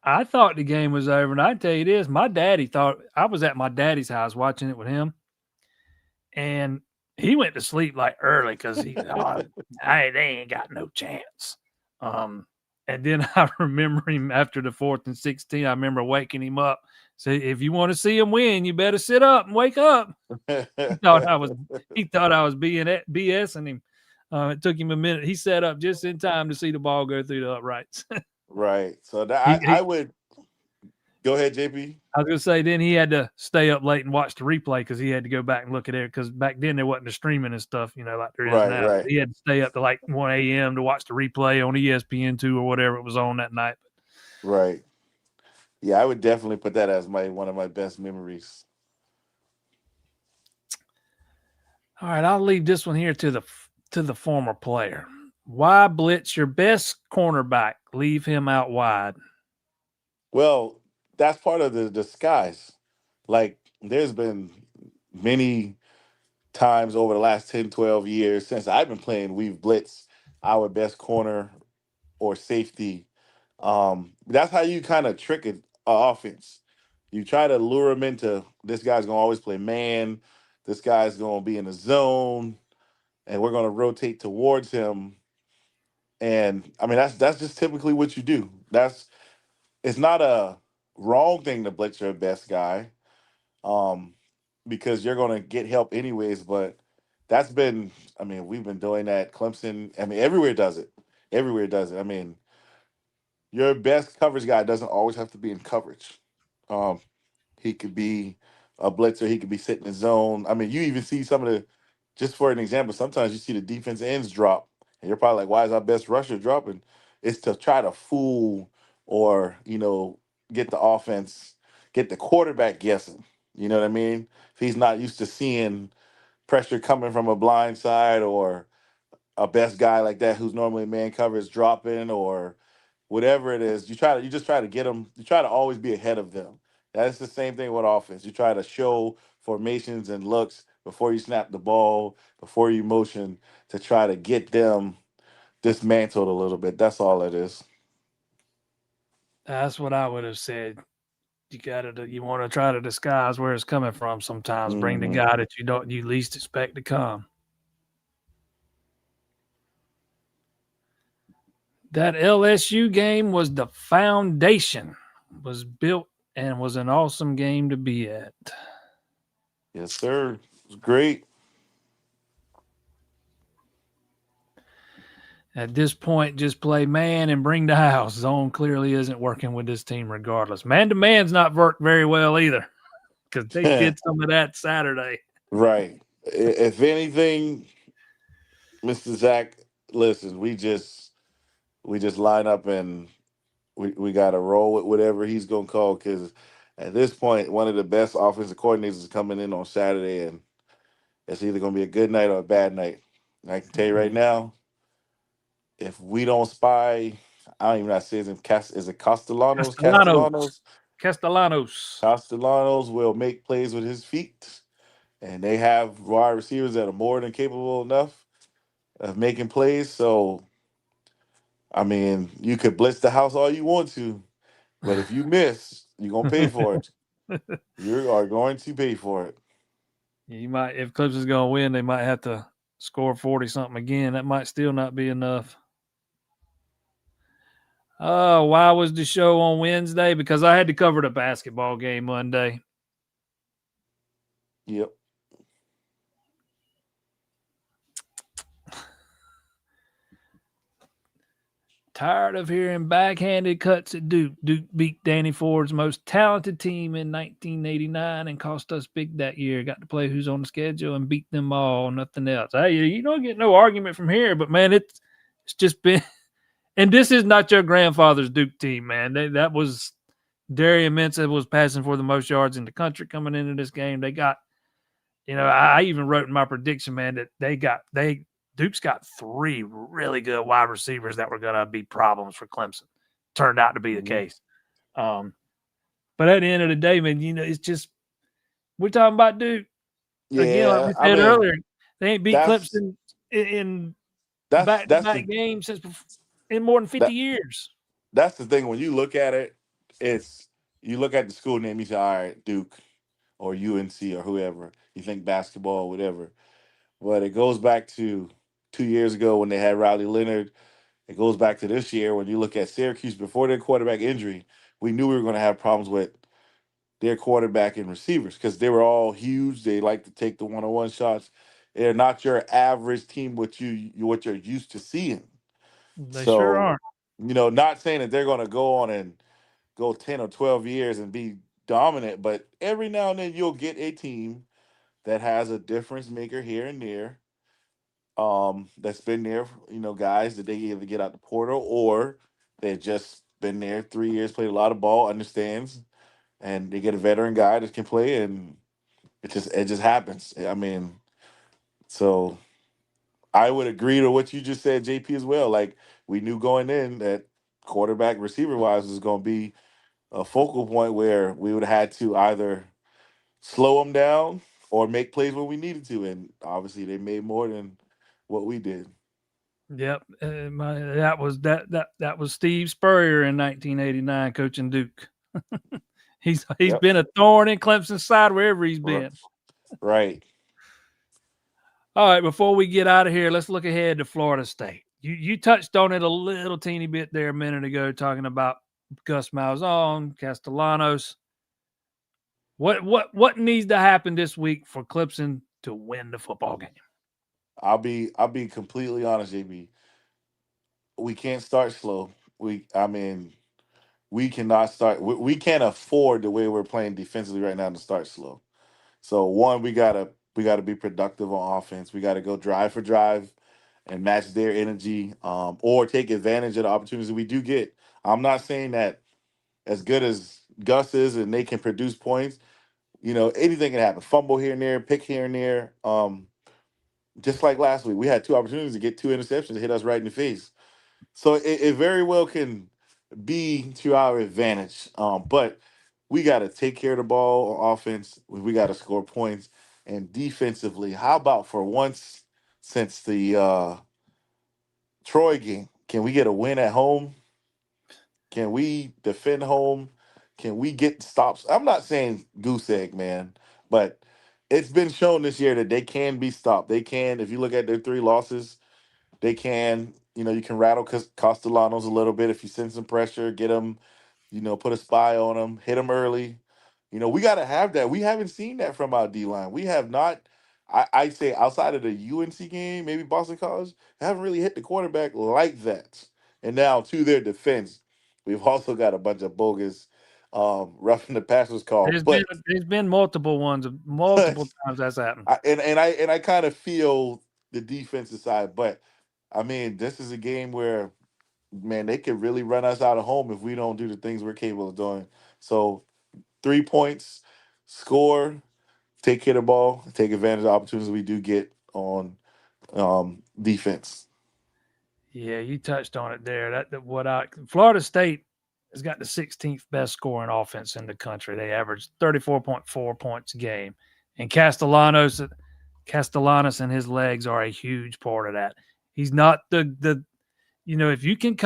S1: I thought the game was over, and I tell you this, my daddy thought I was at my daddy's house watching it with him, and he went to sleep like early because hey, they ain't got no chance. Um, and then I remember him after the 4th and 16. I remember waking him up. Say, if you want to see him win, you better sit up and wake up. He thought I was he thought I was BSing him. It took him a minute. He sat up just in time to see the ball go through the uprights.
S3: Right. So that I
S1: he
S3: would go ahead, JP.
S1: I was gonna say then he had to stay up late and watch the replay because he had to go back and look at it because back then there wasn't the streaming and stuff, like there is
S3: Right,
S1: now. So
S3: right,
S1: he had to stay up to like 1 a.m. to watch the replay on ESPN2 or whatever it was on that night.
S3: right. Yeah, I would definitely put that as my one of my best memories.
S1: All right, I'll leave this one here to the former player. Why blitz your best cornerback? Leave him out wide.
S3: Well, that's part of the disguise. Like, there's been many times over the last 10, 12 years since I've been playing, we've blitzed our best corner or safety. That's how you kind of trick an offense. You try to lure them into this guy's going to always play man, this guy's going to be in the zone, and we're going to rotate towards him. And I mean, that's just typically what you do. It's not a wrong thing to blitz your best guy, um, because you're going to get help anyways. But that's been, I mean, we've been doing that. Clemson, I mean, everywhere does it. Everywhere does it. I mean, your best coverage guy doesn't always have to be in coverage. Um, he could be a blitzer. He could be sitting in zone. I mean, you even see some of the, just for an example, sometimes you see the defense ends drop, and you're probably like, why is our best rusher dropping? It's to try to fool or, get the offense, get the quarterback guessing. You know what I mean? If he's not used to seeing pressure coming from a blind side or a best guy like that who's normally man coverage dropping or whatever it is, you just try to get them. You try to always be ahead of them That's the same thing with offense. You try to show formations and looks before you snap the ball, before you motion to try to get them dismantled a little bit. That's all it is.
S1: That's what I would have said. You want to try to disguise where it's coming from sometimes. Bring the
S3: Hmm.
S1: guy that you least expect to come. That LSU game was the foundation, was built, and was an awesome game to be at.
S3: Yes, sir. It was great.
S1: At this point, just play man and bring the house. Zone clearly isn't working with this team regardless. Man to man's not worked very well either because they did some of that Saturday.
S3: Right. If anything, Mr. Zach, listen, we just line up and we got to roll with whatever he's gonna call because at this point, one of the best offensive coordinators is coming in on Saturday, and it's either gonna be a good night or a bad night. And I can tell you right now, if we don't spy, I don't even know how to say his name. Is it Castellanos?
S1: Castellanos.
S3: Castellanos.
S1: Castellanos.
S3: Castellanos will make plays with his feet, and they have wide receivers that are more than capable enough of making plays. So, I mean, you could blitz the house all you want to, but if you miss, you're gonna pay for it. You are going to pay for it.
S1: You might, if Clemson's going to win, they might have to score 40 something again. That might still not be enough. Why was the show on Wednesday? Because I had to cover the basketball game Monday.
S3: Yep.
S1: Tired of hearing backhanded cuts at Duke. Duke beat Danny Ford's most talented team in 1989 and cost us big that year. Got to play who's on the schedule and beat them all, nothing else. Hey, you don't get no argument from here, but man, it's just been. And this is not your grandfather's Duke team, man. That was Darian Mensah was passing for the most yards in the country coming into this game. They got, I even wrote in my prediction, man, that Duke's got 3 really good wide receivers that were going to be problems for Clemson. Turned out to be the
S3: Mhm.
S1: case. But at the end of the day, man, it's just we're talking about Duke again, like
S3: Yeah,
S1: we
S3: I
S1: said
S3: mean,
S1: earlier. They ain't beat
S3: that's
S1: Clemson in
S3: that's
S1: back-to-back
S3: the
S1: games in more than 50
S3: that
S1: years.
S3: that's the thing. When you look at it, it's you look at the school name, you say, all right, Duke or UNC or whoever. You think basketball, whatever. But it goes back to 2 years ago when they had Riley Leonard. It goes back to this year when you look at Syracuse before their quarterback injury. We knew we were going to have problems with their quarterback and receivers because they were all huge. They like to take the one-on-one shots. They're not your average team, what you're used to seeing.
S1: They sure
S3: So,
S1: are.
S3: not saying that they're going to go on and go 10 or 12 years and be dominant, but every now and then you'll get a team that has a difference maker here and there. That's been there, guys that they either get out the portal or they've just been there 3 years, played a lot of ball, understands, and they get a veteran guy that can play, and it just happens. I mean, so I would agree to what you just said, JP, as well. Like we knew going in that quarterback receiver wise was going to be a focal point where we would have had to either slow them down or make plays when we needed to, and obviously they made more than what we did.
S1: Yep, that was Steve Spurrier in 1989 coaching Duke. He's
S3: Yep.
S1: been a thorn in Clemson's side wherever he's
S3: R-
S1: been.
S3: Right.
S1: All right, before we get out of here, let's look ahead to Florida State. You touched on it a little teeny bit there a minute ago, talking about Gus Malzahn, Castellanos. What needs to happen this week for Clemson to win the football game?
S3: I'll be completely honest, JB. We can't start slow. I mean, we cannot start. We can't afford the way we're playing defensively right now to start slow. So one, we gotta be productive on offense. We gotta go drive for drive and match their energy, or take advantage of the opportunities that we do get. I'm not saying that as good as Gus is and they can produce points. Anything can happen. Fumble here and there, pick here and there. Just like last week, we had 2 opportunities to get 2 interceptions to hit us right in the face. So it very well can be to our advantage. But we got to take care of the ball on offense. We got to score points. And defensively, how about for once since the Troy game, can we get a win at home? Can we defend home? Can we get stops? I'm not saying goose egg, man, but it's been shown this year that they can be stopped. They can, if you look at their 3 losses, they can, you can rattle Castellanos a little bit if you send some pressure, get them, put a spy on them, hit them early. We got to have that. We haven't seen that from our D line. We have not. I say outside of the UNC game, maybe Boston College, haven't really hit the quarterback like that. And now to their defense, we've also got a bunch of bogus roughing the passers call.
S1: There's been multiple ones, multiple times that's happened.
S3: I kind of feel the defensive side, but I mean, this is a game where, man, they could really run us out of home if we don't do the things we're capable of doing. So 3 points, score, take care of the ball, take advantage of the opportunities we do get on defense.
S1: Yeah, you touched on it there. Florida State has got the 16th best scoring offense in the country. They average 34.4 points a game, and Castellanos and his legs are a huge part of that. He's not the if you can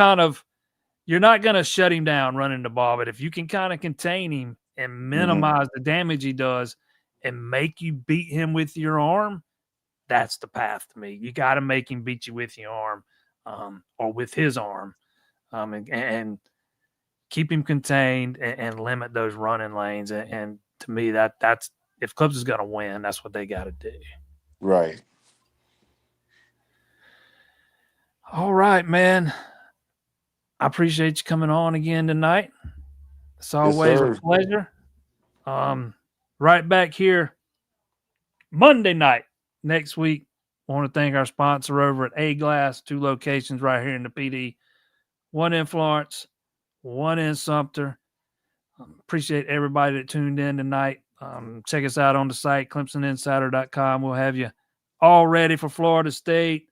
S1: you're not going to shut him down running the ball, but if you can kind of contain him and minimize the damage he does and make you beat him with your arm, that's the path to me. You got to make him beat you with your arm. Or with his arm, and keep him contained and limit those running lanes. And to me, that's if Clemson's going to win, that's what they got to do.
S3: Right.
S1: All right, man. I appreciate you coming on again tonight. It's always a pleasure. Right back here Monday night next week. I want to thank our sponsor over at A-Glass, 2 locations right here in the PD. One in Florence, one in Sumter. Appreciate everybody that tuned in tonight. Check us out on the site, ClemsonInsider.com. We'll have you all ready for Florida State.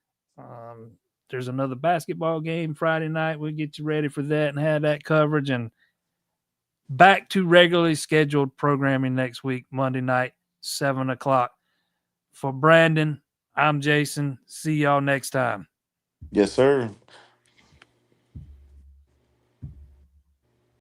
S1: There's another basketball game Friday night. We'll get you ready for that and have that coverage. And back to regularly scheduled programming next week, Monday night, 7 o'clock. For Brandon, I'm Jason. See y'all next time.
S3: Yes, sir.